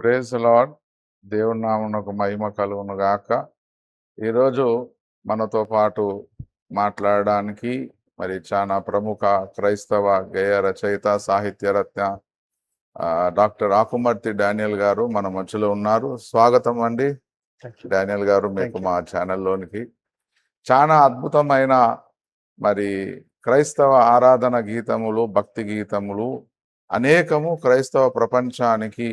Praise lord. దేవుని నామమునకు మహిమ కలుగును గాక. ఈరోజు మనతో పాటు మాట్లాడడానికి మరి చాలా ప్రముఖ క్రైస్తవ గేయ రచయిత సాహిత్య రత్న డాక్టర్ ఆకుమర్తి డానియల్ గారు మన మధ్యలో ఉన్నారు. స్వాగతం అండి డానియల్ గారు మీకు మా ఛానల్లోనికి. చాలా అద్భుతమైన మరి క్రైస్తవ ఆరాధన గీతములు, భక్తి గీతములు అనేకము క్రైస్తవ ప్రపంచానికి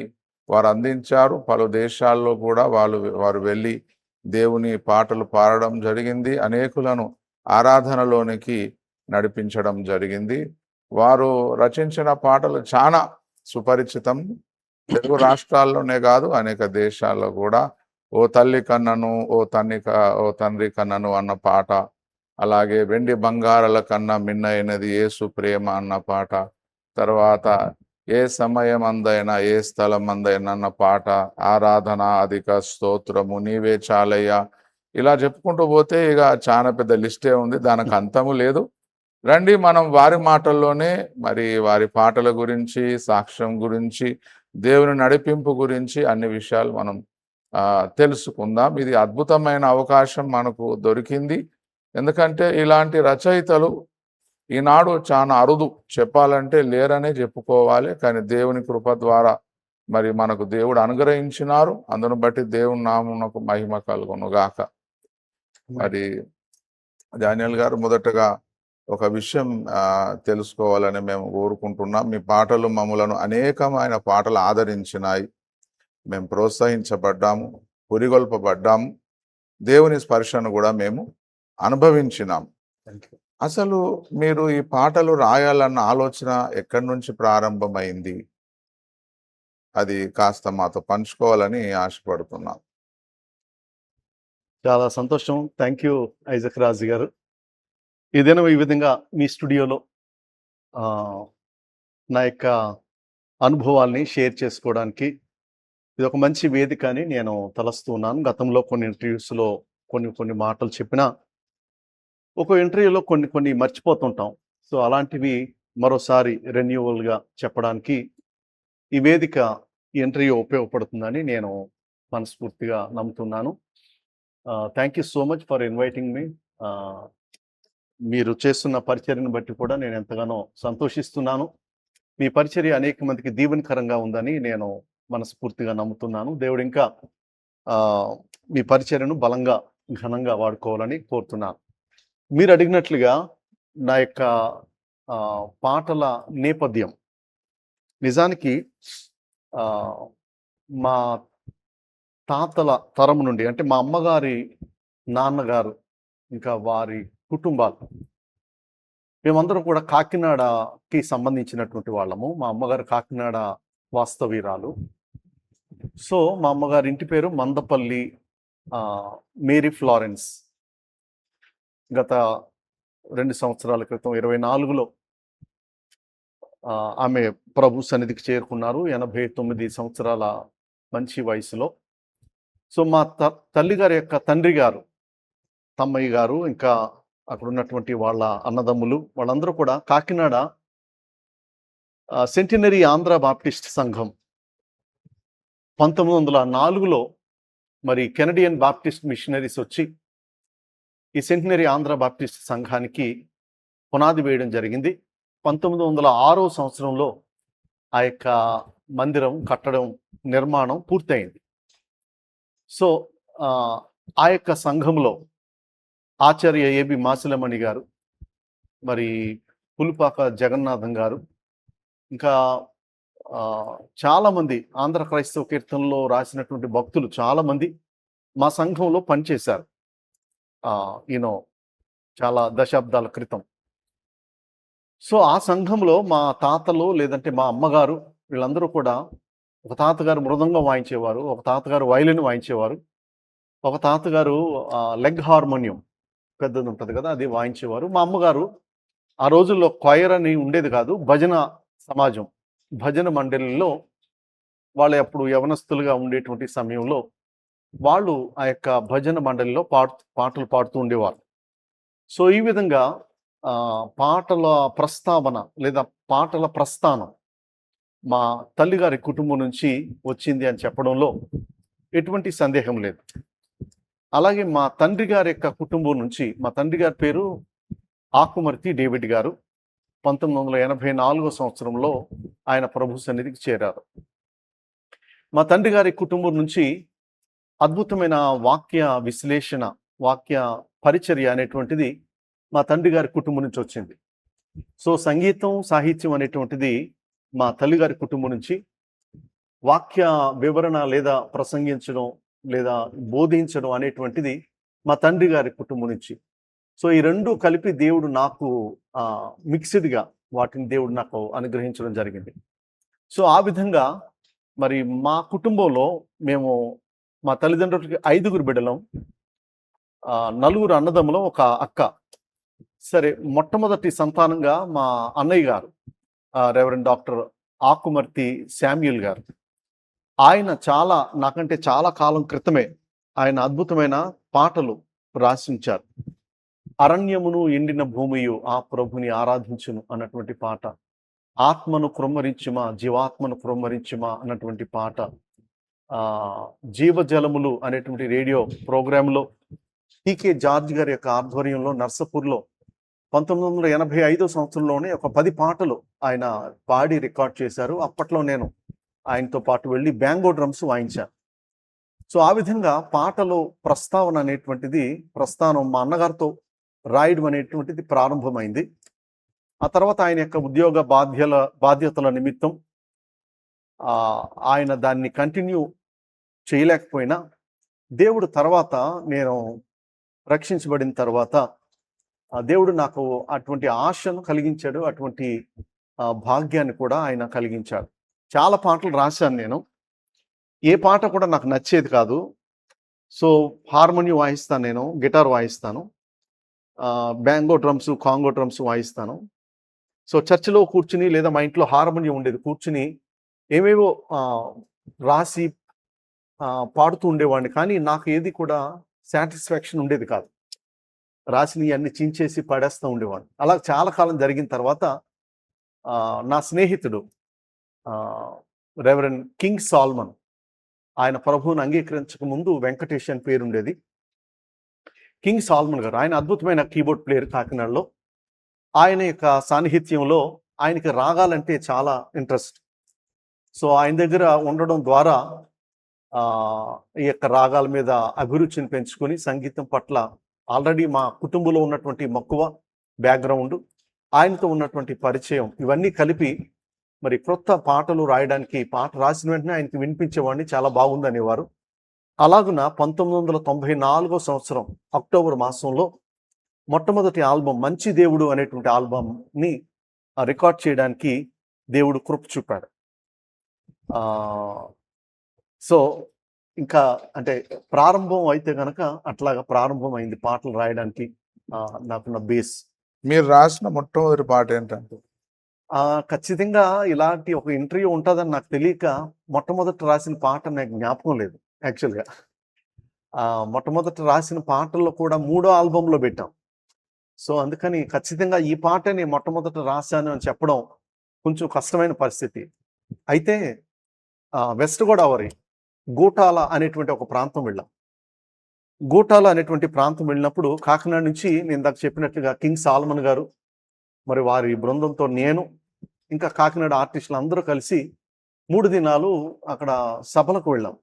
వారు అందించారు. పలు దేశాల్లో కూడా వారు వెళ్ళి దేవుని పాటలు పాడడం జరిగింది. అనేకులను ఆరాధనలోనికి నడిపించడం జరిగింది. వారు రచించిన పాటలు చాలా సుపరిచితం. తెలుగు రాష్ట్రాల్లోనే కాదు, అనేక దేశాల్లో కూడా. ఓ తల్లి కన్నను, ఓ తండ్రి కన్నను అన్న పాట, అలాగే వెండి బంగారాల కన్నా మిన్నైనది యేసు ప్రేమ అన్న పాట, తర్వాత ఏ సమయం అందైనా ఏ స్థలం అందైనా అన్న పాట, ఆరాధన అధిక స్తోత్రము నీవే చాలయ్యా, ఇలా చెప్పుకుంటూ పోతే ఇక చాలా పెద్ద లిస్టే ఉంది, దానికి అంతము లేదు. రండి మనం వారి మాటల్లోనే మరి వారి పాటల గురించి, సాక్ష్యం గురించి, దేవుని నడిపింపు గురించి అన్ని విషయాలు మనం తెలుసుకుందాం. ఇది అద్భుతమైన అవకాశం మనకు దొరికింది. ఎందుకంటే ఇలాంటి రచయితలు ఈనాడు చాలా అరుదు, చెప్పాలంటే లేరనే చెప్పుకోవాలి. కానీ దేవుని కృప ద్వారా మరి మనకు దేవుడు అనుగ్రహించినారు. అందును బట్టి దేవుని నామమునకు మహిమ కలుగును గాక. మరి డానియల్ గారు, మొదటగా ఒక విషయం తెలుసుకోవాలని మేము కోరుకుంటున్నాం. మీ పాటలు మమ్మలను అనేకమైన పాటలు ఆదరించినాయి. మేము ప్రోత్సహించబడ్డాము, పురిగొల్పబడ్డాము, దేవుని స్పర్శను కూడా మేము అనుభవించినాం. అసలు మీరు ఈ పాటలు రాయాలన్న ఆలోచన ఎక్కడి నుంచి ప్రారంభమైంది? అది కాస్త మాతో పంచుకోవాలని ఆశపడుతున్నాం. చాలా సంతోషం. థ్యాంక్ యూ ఐజక్ రాజు గారు. ఏదైనా ఈ విధంగా మీ స్టూడియోలో నా యొక్క అనుభవాల్ని షేర్ చేసుకోవడానికి ఇది ఒక మంచి వేదిక అని నేను తలస్తూ ఉన్నాను. గతంలో కొన్ని ఇంటర్వ్యూస్లో కొన్ని మాటలు చెప్పినా ఒక ఇంటర్వ్యూలో కొన్ని మర్చిపోతుంటాం. సో అలాంటివి మరోసారి రెన్యూవల్గా చెప్పడానికి ఈ వేదిక, ఈ ఇంటర్వ్యూ ఉపయోగపడుతుందని నేను మనస్ఫూర్తిగా నమ్ముతున్నాను. Thank you so much for inviting మీ. మీరు చేస్తున్న పరిచర్యను బట్టి కూడా నేను ఎంతగానో సంతోషిస్తున్నాను. మీ పరిచర్య అనేక మందికి దీవెనకరంగా ఉందని నేను మనస్ఫూర్తిగా నమ్ముతున్నాను. దేవుడు ఇంకా మీ పరిచర్యను బలంగా, ఘనంగా వాడుకోవాలని కోరుతున్నాను. మీరు అడిగినట్లుగా నా యొక్క పాటల నేపథ్యం నిజానికి మా తాతల తరం నుండి, అంటే మా అమ్మగారి నాన్నగారు ఇంకా వారి కుటుంబాలు, మేమందరం కూడా కాకినాడకి సంబంధించినటువంటి వాళ్ళము. మా అమ్మగారు కాకినాడ వాస్తవీరాలు. సో మా అమ్మగారి ఇంటి పేరు మందపల్లి మేరీ ఫ్లారెన్స్. గత 2 సంవత్సరాల క్రితం 24లో ఆమె ప్రభు సన్నిధికి చేరుకున్నారు, 89 సంవత్సరాల మంచి వయసులో. సో మా తల్లిగారి యొక్క తండ్రి గారు, తమ్మయ్య గారు, ఇంకా అక్కడ ఉన్నటువంటి వాళ్ళ అన్నదమ్ములు, వాళ్ళందరూ కూడా కాకినాడ సెంటినరీ ఆంధ్ర బాప్టిస్ట్ సంఘం 1904లో మరి కెనడియన్ బాప్టిస్ట్ మిషనరీస్ వచ్చి ఈ సెంటినరీ ఆంధ్ర బాప్టిస్ట్ సంఘానికి పునాది వేయడం జరిగింది. 1906వ సంవత్సరంలో ఆ యొక్క మందిరం కట్టడం, నిర్మాణం పూర్తయింది. సో ఆ యొక్క సంఘంలో ఆచార్య ఏబి మాసిలమణి గారు, మరి పులుపాక జగన్నాథం గారు, ఇంకా చాలామంది ఆంధ్ర క్రైస్తవ కీర్తనలో రాసినటువంటి భక్తులు చాలామంది మా సంఘంలో పనిచేశారు. చాలా దశాబ్దాల క్రితం. సో ఆ సంఘంలో మా తాతలు, లేదంటే మా అమ్మగారు, వీళ్ళందరూ కూడా, ఒక తాతగారు మృదంగం వాయించేవారు, ఒక తాతగారు వైలిన్ వాయించేవారు, ఒక తాతగారు లెగ్ హార్మోనియం పెద్దది ఉంటుంది కదా, అది వాయించేవారు. మా అమ్మగారు ఆ రోజుల్లో క్వైర్ అని ఉండేది కాదు, భజన సమాజం, భజన మండలిలో వాళ్ళు అప్పుడు యవనస్తులుగా ఉండేటువంటి సమయంలో వాళ్ళు ఆ యొక్క భజన మండలిలో పాటలు పాడుతూ ఉండేవారు. సో ఈ విధంగా పాటల ప్రస్తావన లేదా పాటల ప్రస్థానం మా తల్లిగారి కుటుంబం నుంచి వచ్చింది అని చెప్పడంలో ఎటువంటి సందేహం లేదు. అలాగే మా తండ్రి గారి యొక్క కుటుంబం నుంచి, మా తండ్రి గారి పేరు ఆకుమర్తి డేవిడ్ గారు. 1984 సంవత్సరంలో ఆయన ప్రభు సన్నిధికి చేరారు. మా తండ్రి గారి కుటుంబం నుంచి అద్భుతమైన వాక్య విశ్లేషణ, వాక్య పరిచర్య అనేటువంటిది మా తండ్రి గారి కుటుంబం నుంచి వచ్చింది. సో సంగీతం, సాహిత్యం అనేటువంటిది మా తల్లిగారి కుటుంబం నుంచి, వాక్య వివరణ లేదా ప్రసంగించడం లేదా బోధించడం అనేటువంటిది మా తండ్రి గారి కుటుంబం నుంచి. సో ఈ రెండు కలిపి దేవుడు నాకు మిక్స్డ్గా వాటిని దేవుడు నాకు అనుగ్రహించడం జరిగింది. సో ఆ విధంగా మరి మా కుటుంబంలో మేము, మా తల్లిదండ్రులకి 5 బిడ్డలం, 4 అన్నదమ్ములు, ఒక అక్క. సరే, మొట్టమొదటి సంతానంగా మా అన్నయ్య గారు రెవరెండ్ డాక్టర్ ఆకుమర్తి శామ్యూల్ గారు. ఆయన నాకంటే చాలా కాలం క్రితమే ఆయన అద్భుతమైన పాటలు రాసించారు. అరణ్యమును ఎండిన భూమియు ఆ ప్రభుని ఆరాధించును అన్నటువంటి పాట, ఆత్మను కృమ్మరించుమా జీవాత్మను కృమ్మరించుమా అన్నటువంటి పాట, జీవజలములు అనేటువంటి రేడియో ప్రోగ్రాంలో టీకే జార్జ్ గారి యొక్క ఆధ్వర్యంలో నర్సపూర్లో 1985 సంవత్సరంలోనే ఒక 10 పాటలు ఆయన పాడి రికార్డ్ చేశారు. అప్పట్లో నేను ఆయనతో పాటు వెళ్ళి బ్యాంగో డ్రమ్స్ వాయించాను. సో ఆ విధంగా పాటలు ప్రస్తావన అనేటువంటిది, ప్రస్థానం మా అన్నగారితో రాయడం అనేటువంటిది ప్రారంభమైంది. ఆ తర్వాత ఆయన యొక్క ఉద్యోగ బాధ్యతల నిమిత్తం ఆయన దాన్ని కంటిన్యూ చేయలేకపోయినా, దేవుడు తర్వాత నేను రక్షించబడిన తర్వాత దేవుడు నాకు అటువంటి ఆశను కలిగించాడు, అటువంటి భాగ్యాన్ని కూడా ఆయన కలిగించాడు. చాలా పాటలు రాశాను నేను. ఏ పాట కూడా నాకు నచ్చేది కాదు. సో హార్మోనియం వాయిస్తాను, నేను guitar వాయిస్తాను, బ్యాంగో drums, Congo drums వాయిస్తాను. So చర్చిలో కూర్చుని లేదా మా ఇంట్లో హార్మోనియం ఉండేది, కూర్చుని ఏవేవో రాసి పాడుతూ ఉండేవాడిని. కానీ నాకు ఏది కూడా సాటిస్ఫాక్షన్ ఉండేది కాదు. రాసినవి అన్ని చించేసి పడేస్తూ ఉండేవాడిని. అలా చాలా కాలం జరిగిన తర్వాత నా స్నేహితుడు రెవరెండ్ కింగ్ సాల్మన్, ఆయన ప్రభువుని అంగీకరించక ముందు వెంకటేష్ అని పేరు ఉండేది. కింగ్ సాల్మన్ గారు, ఆయన అద్భుతమైన కీబోర్డ్ ప్లేయర్ కాకినాడలో. ఆయన యొక్క సాన్నిహిత్యంలో ఆయనకి రాగాలంటే చాలా ఇంట్రెస్ట్. సో ఆయన దగ్గర ఉండడం ద్వారా ఈ యొక్క రాగాల మీద అభిరుచిని పెంచుకొని సంగీతం పట్ల ఆల్రెడీ మా కుటుంబంలో ఉన్నటువంటి మక్కువ, బ్యాక్గ్రౌండ్, ఆయనతో ఉన్నటువంటి పరిచయం, ఇవన్నీ కలిపి మరి క్రొత్త పాటలు రాయడానికి, పాట రాసిన వెంటనే ఆయనకి వినిపించేవాడిని, చాలా బాగుంది అనేవారు. అలాగున 1994 సంవత్సరం అక్టోబర్ మాసంలో మొట్టమొదటి ఆల్బమ్ మంచి దేవుడు అనేటువంటి ఆల్బమ్ని రికార్డ్ చేయడానికి దేవుడు కృప చూపాడు. సో ఇంకా అంటే ప్రారంభం అయితే కనుక అట్లాగా ప్రారంభం అయింది పాటలు రాయడానికి నాకున్న బేస్. మీరు రాసిన మొట్టమొదటి పాట ఏంటంటే? ఖచ్చితంగా ఇలాంటి ఒక ఇంటర్వ్యూ ఉంటుందని నాకు తెలియక మొట్టమొదటి రాసిన పాట నాకు జ్ఞాపకం లేదు యాక్చువల్గా. మొట్టమొదటి రాసిన పాటల్లో కూడా 3వ ఆల్బంలో పెట్టాం. సో అందుకని ఖచ్చితంగా ఈ పాటని మొట్టమొదట రాశాను అని చెప్పడం కొంచెం కష్టమైన పరిస్థితి. అయితే వెస్ట్ గోదావరి గూటాల అనేటువంటి ఒక ప్రాంతం వెళ్ళాం. గూటాల అనేటువంటి ప్రాంతం వెళ్ళినప్పుడు కాకినాడ నుంచి నేను ఇందాక చెప్పినట్లుగా కింగ్ సాల్మన్ గారు, మరి వారి బృందంతో నేను, ఇంకా కాకినాడ ఆర్టిస్టులు అందరూ కలిసి 3 దినాలు అక్కడ సభలకు వెళ్ళాం.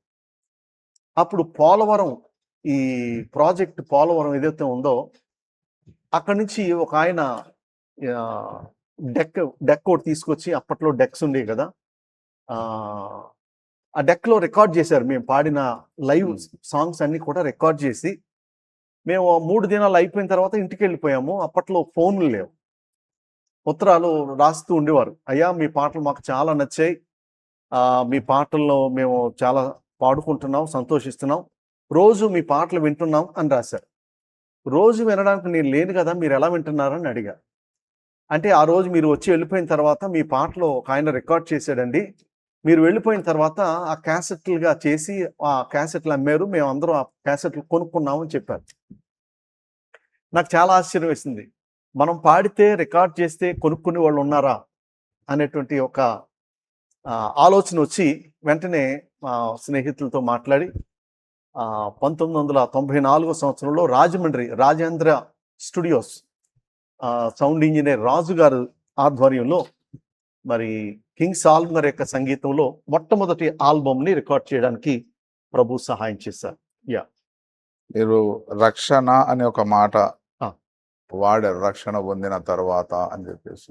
అప్పుడు పోలవరం, ఈ ప్రాజెక్ట్ పోలవరం ఏదైతే ఉందో అక్కడి నుంచి ఒక ఆయన డెక్ ఒకటి తీసుకొచ్చి, అప్పట్లో డెక్స్ ఉండేవి కదా, ఆ డెక్లో రికార్డ్ చేశారు. మేము పాడిన లైవ్ సాంగ్స్ అన్ని కూడా రికార్డ్ చేసి మేము 3 దినాలు అయిపోయిన తర్వాత ఇంటికి వెళ్ళిపోయాము. అప్పట్లో ఫోన్లు లేవు, ఉత్తరాలు రాస్తూ ఉండేవారు. అయ్యా మీ పాటలు మాకు చాలా నచ్చాయి, మీ పాటల్లో మేము చాలా పాడుకుంటున్నాం, సంతోషిస్తున్నాం, రోజు మీ పాటలు వింటున్నాం అని రాశారు. రోజు వినడానికి నేను లేను కదా, మీరు ఎలా వింటున్నారని అడిగా. అంటే ఆ రోజు మీరు వచ్చి వెళ్ళిపోయిన తర్వాత మీ పాటలు ఒక ఆయన రికార్డ్ చేశాడండి, మీరు వెళ్ళిపోయిన తర్వాత ఆ క్యాసెట్లుగా చేసి ఆ క్యాసెట్లు అమ్మారు, మేము అందరం ఆ క్యాసెట్లు కొనుక్కున్నాము అని చెప్పారు. నాకు చాలా ఆశ్చర్యం వేసింది. మనం పాడితే రికార్డ్ చేస్తే కొనుక్కునే వాళ్ళు ఉన్నారా అనేటువంటి ఒక ఆలోచన వచ్చి వెంటనే మా స్నేహితులతో మాట్లాడి 1994 సంవత్సరంలో Rajahmundry Rajendra studios sound engineer Raju garu ఆధ్వర్యంలో మరి కింగ్ సాల్మర్ యొక్క సంగీతంలో మొట్టమొదటి ఆల్బమ్ని రికార్డ్ చేయడానికి ప్రభు సహాయం చేశారు. మీరు రక్షణ అనే ఒక మాట ఆ. వాడారు, రక్షణ పొందిన తర్వాత అని చెప్పేసి.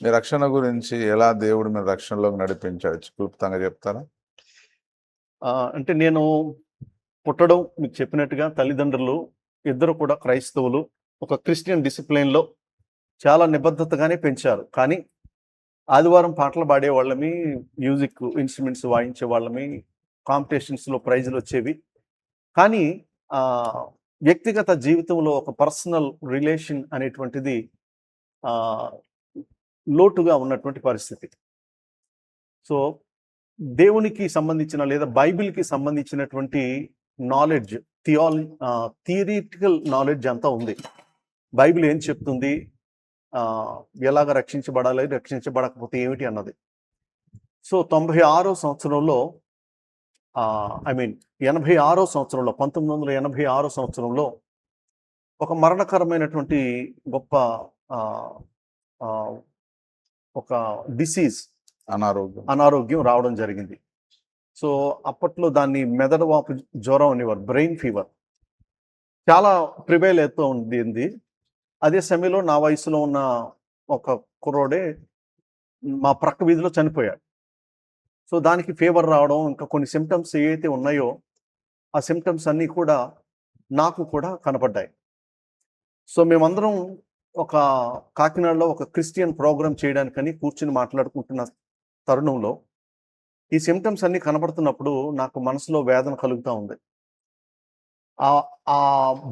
మీ రక్షణ గురించి ఎలా దేవుడు మీ రక్షణలోకి నడిపించాడు క్లుప్తంగా చెప్తారా? అంటే నేను పుట్టడం మీకు చెప్పినట్టుగా తల్లిదండ్రులు ఇద్దరు కూడా క్రైస్తవులు, ఒక క్రిస్టియన్ డిసిప్లిన్లో చాలా నిబద్ధతగానే పెంచారు. కానీ ఆదివారం పాటలు పాడే వాళ్ళమి, మ్యూజిక్ ఇన్స్ట్రుమెంట్స్ వాయించే వాళ్ళమి, కాంపిటీషన్స్లో ప్రైజులు వచ్చేవి. కానీ వ్యక్తిగత జీవితంలో ఒక పర్సనల్ రిలేషన్ అనేటువంటిది లోటుగా ఉన్నటువంటి పరిస్థితి. సో దేవునికి సంబంధించిన లేదా బైబిల్కి సంబంధించినటువంటి నాలెడ్జ్, థియరిటికల్ నాలెడ్జ్ అంతా ఉంది. బైబిల్ ఏం చెప్తుంది, ఎలాగ రక్షించబడాలి, రక్షించబడకపోతే ఏమిటి అన్నది. సో 96వ సంవత్సరంలో 86వ సంవత్సరంలో 1986 సంవత్సరంలో ఒక మరణకరమైనటువంటి గొప్ప ఒక డిసీజ్, అనారోగ్యం రావడం జరిగింది. సో అప్పట్లో దాన్ని మెదడువాపు జ్వరం అనేవారు, బ్రెయిన్ ఫీవర్ చాలా ప్రివైల్ అవుతూ ఉంది. అదే సమయంలో నా వయసులో ఉన్న ఒక కుర్రోడే మా ప్రక్క వీధిలో చనిపోయాడు. సో దానికి ఫీవర్ రావడం, ఇంకా కొన్ని సిమ్టమ్స్ ఏవైతే ఉన్నాయో ఆ సిమ్టమ్స్ అన్నీ కూడా నాకు కూడా కనపడ్డాయి. సో మేమందరం ఒక కాకినాడలో ఒక క్రిస్టియన్ ప్రోగ్రామ్ చేయడానికని కూర్చుని మాట్లాడుకుంటున్న తరుణంలో ఈ సిమ్టమ్స్ అన్నీ కనబడుతున్నప్పుడు నాకు మనసులో వేదన కలుగుతూ ఉంది. ఆ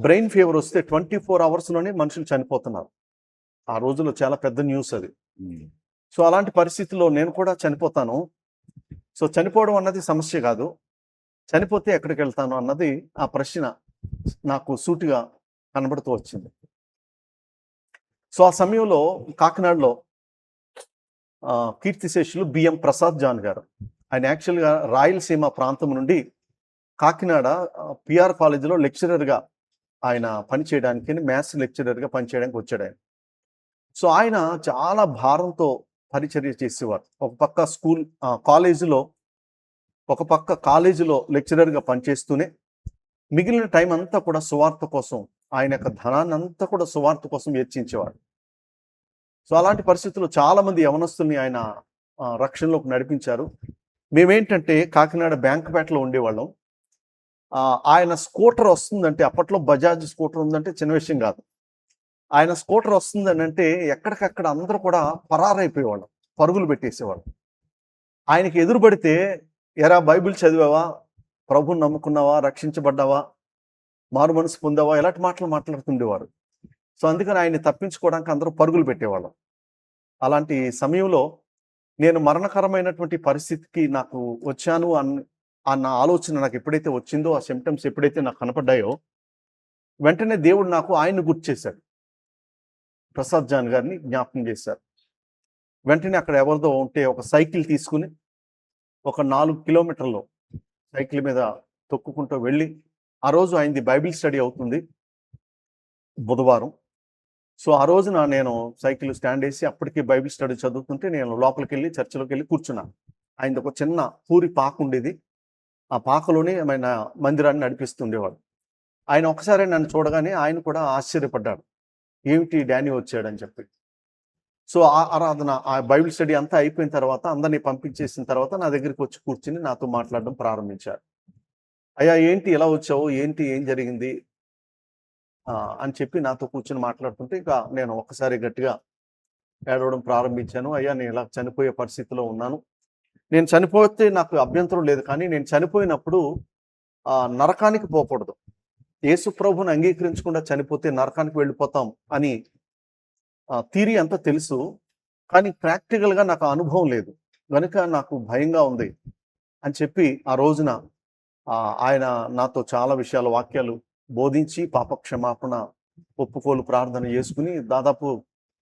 బ్రెయిన్ ఫీవర్ వస్తే 24 అవర్స్లోనే మనుషులు చనిపోతున్నారు. ఆ రోజుల్లో చాలా పెద్ద న్యూస్ అది. సో అలాంటి పరిస్థితుల్లో నేను కూడా చనిపోతాను, సో చనిపోవడం అన్నది సమస్య కాదు, చనిపోతే ఎక్కడికి వెళ్తాను అన్నది ఆ ప్రశ్న నాకు సూటిగా కనబడుతూ వచ్చింది. సో ఆ సమయంలో కాకినాడలో కీర్తిశేషులు బిఎం ప్రసాద్ జాన్ గారు, ఆయన యాక్చువల్గా రాయలసీమ ప్రాంతం నుండి కాకినాడ పిఆర్ కాలేజీలో లెక్చరర్గా ఆయన పనిచేయడానికి, మ్యాథ్స్ లెక్చరర్గా పనిచేయడానికి వచ్చాడు ఆయన. సో ఆయన చాలా భారంతో పరిచర్య చేసేవారు. ఒక పక్క కాలేజీలో లెక్చరర్గా పనిచేస్తూనే మిగిలిన టైం అంతా కూడా సువార్త కోసం, ఆయన యొక్క ధనాన్ని అంతా కూడా సువార్త కోసం వెచ్చించేవాడు. సో అలాంటి పరిస్థితుల్లో చాలామంది యవనస్తుల్ని ఆయన రక్షణలోకి నడిపించారు. మేమేంటంటే కాకినాడ బ్యాంకుపేటలో ఉండేవాళ్ళం. ఆయన స్కూటర్ వస్తుందంటే, అప్పట్లో బజాజ్ స్కూటర్ ఉందంటే చిన్న విషయం కాదు. ఆయన స్కూటర్ వస్తుందని అంటే ఎక్కడికక్కడ అందరూ కూడా పరారైపోయేవాళ్ళం, పరుగులు పెట్టేసేవాళ్ళం. ఆయనకి ఎదురుపడితే, ఎరా బైబిల్ చదివావా, ప్రభుని నమ్ముకున్నావా, రక్షించబడ్డావా, మారు మనసు పొందావా, ఇలాంటి మాటలు మాట్లాడుతుండేవారు. సో అందుకని ఆయన్ని తప్పించుకోవడానికి అందరూ పరుగులు పెట్టేవాళ్ళం. అలాంటి సమయంలో నేను మరణకరమైనటువంటి పరిస్థితికి నాకు వచ్చాను అన్న ఆలోచన నాకు ఎప్పుడైతే వచ్చిందో, ఆ సిమ్టమ్స్ ఎప్పుడైతే నాకు కనపడ్డాయో, వెంటనే దేవుడు నాకు ఆయన్ని గుర్తు చేశాడు. ప్రసాద్ జాన్ గారిని జ్ఞాపకం చేశారు. వెంటనే అక్కడ ఎవరిదో ఉంటే ఒక సైకిల్ తీసుకుని ఒక 4 కిలోమీటర్లు సైకిల్ మీద తొక్కుకుంటూ వెళ్ళి, ఆ రోజు ఆయనది బైబిల్ స్టడీ అవుతుంది బుధవారం. సో ఆ రోజున నేను సైకిల్ స్టాండ్ వేసి అప్పటికి బైబిల్ స్టడీ చదువుతుంటే నేను లోపలికి వెళ్ళి చర్చిలోకి వెళ్ళి కూర్చున్నాను. ఆయనది ఒక చిన్న పూరి పాక ఉండేది, ఆ పాకలోనే ఆయన మందిరాన్ని నడిపిస్తుండేవాడు. ఆయన ఒకసారి నన్ను చూడగానే ఆయన కూడా ఆశ్చర్యపడ్డాడు, ఏమిటి డానీ వచ్చాడని చెప్పి. సో ఆరాధన, ఆ బైబిల్ స్టడీ అంతా అయిపోయిన తర్వాత, అందరినీ పంపించేసిన తర్వాత నా దగ్గరికి వచ్చి కూర్చుని నాతో మాట్లాడడం ప్రారంభించారు. అయ్యా ఏంటి ఎలా వచ్చావు, ఏంటి ఏం జరిగింది అని చెప్పి నాతో కూర్చొని మాట్లాడుతుంటే, ఇక నేను ఒక్కసారి గట్టిగా ఏడవడం ప్రారంభించాను. అయ్యా నేను ఇలా చనిపోయే పరిస్థితిలో ఉన్నాను, నేను చనిపోతే నాకు అభ్యంతరం లేదు, కానీ నేను చనిపోయినప్పుడు నరకానికి పోకూడదు, యేసు ప్రభుని అంగీకరించకుండా చనిపోతే నరకానికి వెళ్ళిపోతాం అని థియరీ అంతా తెలుసు, కానీ ప్రాక్టికల్గా నాకు అనుభవం లేదు, కనుక నాకు భయంగా ఉంది అని చెప్పి ఆ రోజున ఆయన నాతో చాలా విషయాల వాక్యాలు బోధించి పాప క్షమాపణ ఒప్పుకోలు ప్రార్థన చేసుకుని దాదాపు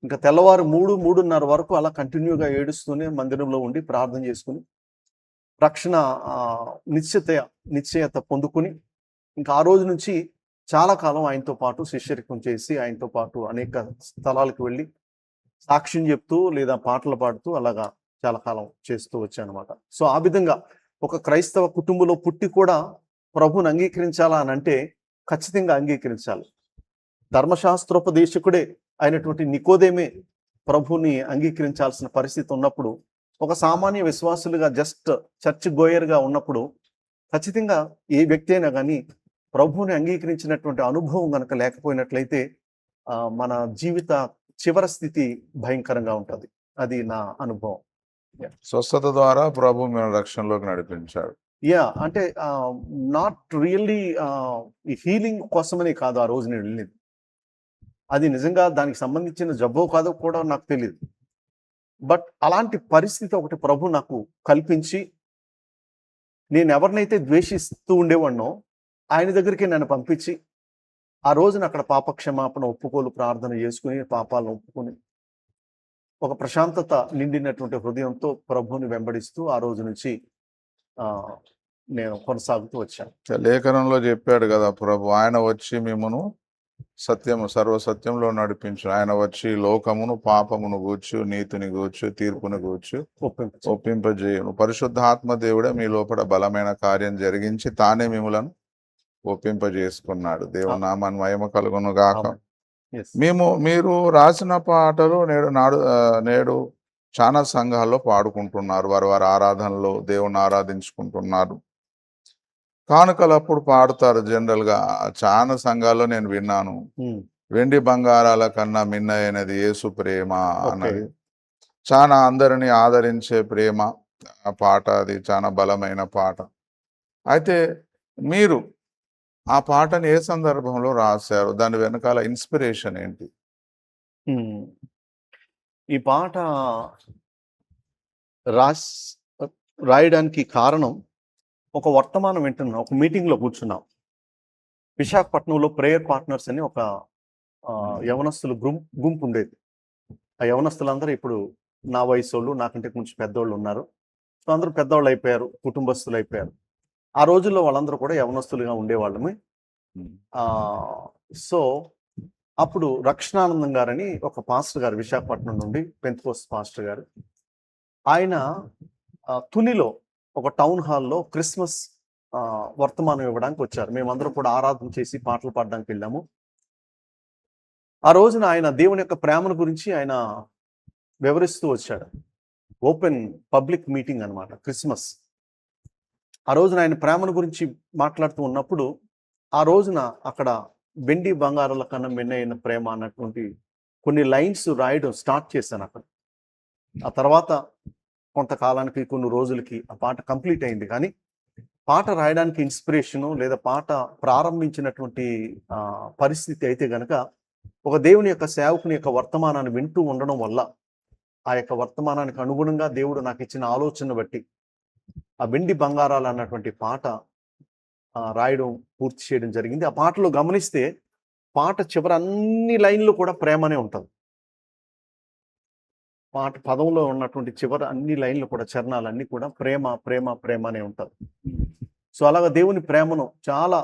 ఇంకా తెల్లవారు 3:30 వరకు అలా కంటిన్యూగా ఏడుస్తూనే మందిరంలో ఉండి ప్రార్థన చేసుకుని రక్షణ నిశ్చయత పొందుకుని ఇంకా ఆ రోజు నుంచి చాలా కాలం ఆయనతో పాటు శిష్యరికం చేసి ఆయనతో పాటు అనేక స్థలాలకు వెళ్ళి సాక్ష్యం చెప్తూ లేదా పాటలు పాడుతూ అలాగా చాలా కాలం చేస్తూ వచ్చానమాట. సో ఆ విధంగా ఒక క్రైస్తవ కుటుంబంలో పుట్టి కూడా ప్రభుని అంగీకరించాలా అని అంటే ఖచ్చితంగా అంగీకరించాలి. ధర్మశాస్త్రోపదేశకుడే అయినటువంటి నికోదేమే ప్రభుని అంగీకరించాల్సిన పరిస్థితి ఉన్నప్పుడు, ఒక సామాన్య విశ్వాసులుగా జస్ట్ చర్చ్ గోయర్గా ఉన్నప్పుడు ఖచ్చితంగా ఏ వ్యక్తి అయినా కానీ ప్రభువుని అంగీకరించినటువంటి అనుభవం గనక లేకపోయినట్లయితే మన జీవిత చివరి స్థితి భయంకరంగా ఉంటుంది. అది నా అనుభవం. స్వస్థత ద్వారా ప్రభు మిమ్మల్ని రక్షణలోకి నడిపించాడు. అంటే నాట్ రియల్లీ ఈ హీలింగ్ కోసమని కాదు ఆ రోజు నేను వెళ్ళింది. అది నిజంగా దానికి సంబంధించిన జబ్బో కాదో కూడా నాకు తెలియదు. బట్ అలాంటి పరిస్థితి ఒకటి ప్రభు నాకు కల్పించి, నేను ఎవరినైతే ద్వేషిస్తూ ఉండేవాడినో ఆయన దగ్గరికి నన్ను పంపించి, ఆ రోజున అక్కడ పాపక్షమాపణ ఒప్పుకోలు ప్రార్థన చేసుకుని పాపాలను ఒప్పుకొని ఒక ప్రశాంతత నిండినటువంటి హృదయంతో ప్రభువుని వెంబడిస్తూ ఆ రోజు నుంచి నేను కొనసాగుతూ వచ్చాను. లేఖనంలో చెప్పాడు కదా ప్రభు, ఆయన వచ్చి మిమ్మను సత్యము సర్వసత్యంలో నడిపించు. ఆయన వచ్చి లోకమును పాపమును గూర్చు, నీతిని గూర్చు, తీర్పును గూర్చు ఒప్పింపజేయును. పరిశుద్ధాత్మ దేవుడే మీ లోపల బలమైన కార్యం జరిగించి తానే మిమ్మలను ఒప్పింపజేసుకున్నాడు. దేవుని నామాన్ని మహిమ కలుగును గాక. మీరు రాసిన పాటలు నేడు చాలా సంఘాల్లో పాడుకుంటున్నారు. వారి ఆరాధనలో దేవుని ఆరాధించుకుంటున్నారు. కానుకలు అప్పుడు పాడుతారు. జనరల్ గా చాలా సంఘాల్లో నేను విన్నాను, వెండి బంగారాల కన్నా మిన్నైనది యేసు ప్రేమ అన్నది. చాలా అందరిని ఆదరించే ప్రేమ ఆ పాట. అది చాలా బలమైన పాట. అయితే మీరు ఆ పాటను ఏ సందర్భంలో రాశారు? దాని వెనకాల ఇన్స్పిరేషన్ ఏంటి? ఈ పాట రాయడానికి కారణం, ఒక వర్తమానం వింటున్నాం. ఒక మీటింగ్లో కూర్చున్నాం. విశాఖపట్నంలో ప్రేయర్ పార్ట్నర్స్ అని ఒక యవనస్తులు గుంపు ఉండేది. ఆ యవనస్తులందరూ ఇప్పుడు నా వయసు వాళ్ళు, నాకంటే కొంచెం పెద్దోళ్ళు ఉన్నారు. సో అందరూ పెద్దవాళ్ళు అయిపోయారు, కుటుంబస్తులు అయిపోయారు. ఆ రోజుల్లో వాళ్ళందరూ కూడా యవనస్తులుగా ఉండేవాళ్ళమే. సో అప్పుడు రక్షణానందం గారని ఒక పాస్టర్ గారు, విశాఖపట్నం నుండి పెంతెకోస్తు పాస్టర్ గారు, ఆయన తునిలో ఒక టౌన్ హాల్లో క్రిస్మస్ వర్తమానం ఇవ్వడానికి వచ్చారు. మేమందరం కూడా ఆరాధన చేసి పాటలు పాడడానికి వెళ్ళాము. ఆ రోజున ఆయన దేవుని యొక్క ప్రేమను గురించి ఆయన వివరిస్తూ వచ్చాడు. ఓపెన్ పబ్లిక్ మీటింగ్ అన్నమాట, క్రిస్మస్. ఆ రోజున ఆయన ప్రేమను గురించి మాట్లాడుతూ ఉన్నప్పుడు, ఆ రోజున అక్కడ వెండి బంగారాల కన్నా మిన్నైన ప్రేమ అన్నటువంటి కొన్ని లైన్స్ రాయడం స్టార్ట్ చేశాను అక్కడ. ఆ తర్వాత కొంతకాలానికి, కొన్ని రోజులకి ఆ పాట కంప్లీట్ అయింది. కానీ పాట రాయడానికి ఇన్స్పిరేషను లేదా పాట ప్రారంభించినటువంటి పరిస్థితి అయితే గనక, ఒక దేవుని యొక్క సేవకుని యొక్క వర్తమానాన్ని వింటూ ఉండడం వల్ల, ఆ యొక్క వర్తమానానికి అనుగుణంగా దేవుడు నాకు ఇచ్చిన ఆలోచన బట్టి ఆ వెండి బంగారాలు అన్నటువంటి పాట రాయడం పూర్తి చేయడం జరిగింది. ఆ పాటలో గమనిస్తే పాట చివరి అన్ని లైన్లు కూడా ప్రేమనే ఉంటుంది. పాట పదంలో ఉన్నటువంటి చివరి అన్ని లైన్లు కూడా, చరణాలన్నీ కూడా ప్రేమ ప్రేమ ప్రేమనే ఉంటుంది. సో అలాగా దేవుని ప్రేమను చాలా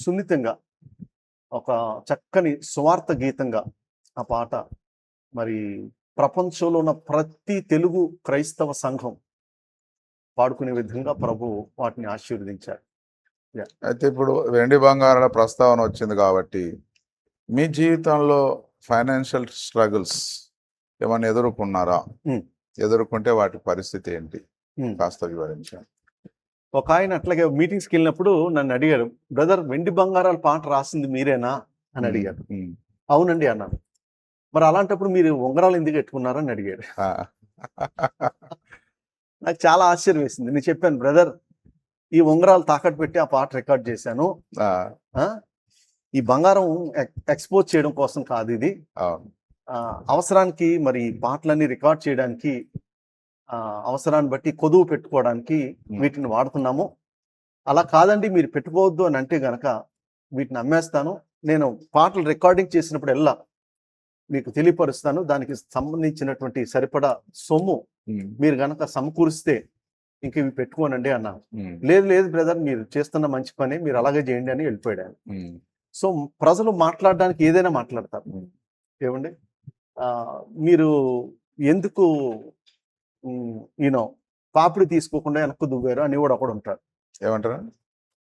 సున్నితంగా ఒక చక్కని సువార్త గీతంగా ఆ పాట మరి ప్రపంచంలో ఉన్న ప్రతి తెలుగు క్రైస్తవ సంఘం పాడుకునే విధంగా ప్రభు వాటిని ఆశీర్వదించారు. అయితే ఇప్పుడు వెండి బంగారాల ప్రస్తావన వచ్చింది కాబట్టి, మీ జీవితంలో ఫైనాన్షియల్ స్ట్రగుల్స్ ఏమైనా ఎదుర్కొన్నారా? ఎదుర్కొంటే వాటి పరిస్థితి ఏంటి కాస్త వివరించండి. ఒక ఆయన అట్లాగే మీటింగ్స్కి వెళ్ళినప్పుడు నన్ను అడిగారు, బ్రదర్ వెండి బంగారాల పాట రాసింది మీరేనా అని అడిగారు. అవునండి అన్నాను. మరి అలాంటప్పుడు మీరు ఉంగరాలు ఎందుకు పెట్టుకున్నారని అడిగాడు. నాకు చాలా ఆశ్చర్యం వేసింది. నేను చెప్పాను, బ్రదర్ ఈ ఉంగరాలు తాకట్టు పెట్టి ఆ పాట రికార్డ్ చేశాను. ఈ బంగారం ఎక్స్పోజ్ చేయడం కోసం కాదు ఇది. అవసరానికి మరి పాటలన్నీ రికార్డ్ చేయడానికి, అవసరాన్ని బట్టి కొదువు పెట్టుకోవడానికి వీటిని వాడుతున్నాము. అలా కాదండి మీరు పెట్టుకోవద్దు అని అంటే గనక వీటిని అమ్మేస్తాను. నేను పాటలు రికార్డింగ్ చేసినప్పుడు మీకు తెలియపరుస్తాను. దానికి సంబంధించినటువంటి సరిపడా సొమ్ము ఉమ్, మీరు గనక సమకూరిస్తే ఇంక ఇవి పెట్టుకోనండి అన్నాను. ఉమ్, లేదు లేదు బ్రదర్, మీరు చేస్తున్న మంచి పని, మీరు అలాగే చేయండి అని వెళ్ళిపోయాడు ఆయన. ఉమ్, సో ప్రజలు మాట్లాడడానికి ఏదైనా మాట్లాడతారు. ఉమ్. ఏమండి, ఆ, మీరు ఎందుకు యూనో పాపిడి తీసుకోకుండా వెనక్కు దువ్వారు అని కూడా ఒకడు ఉంటాడు. ఏమంటారు?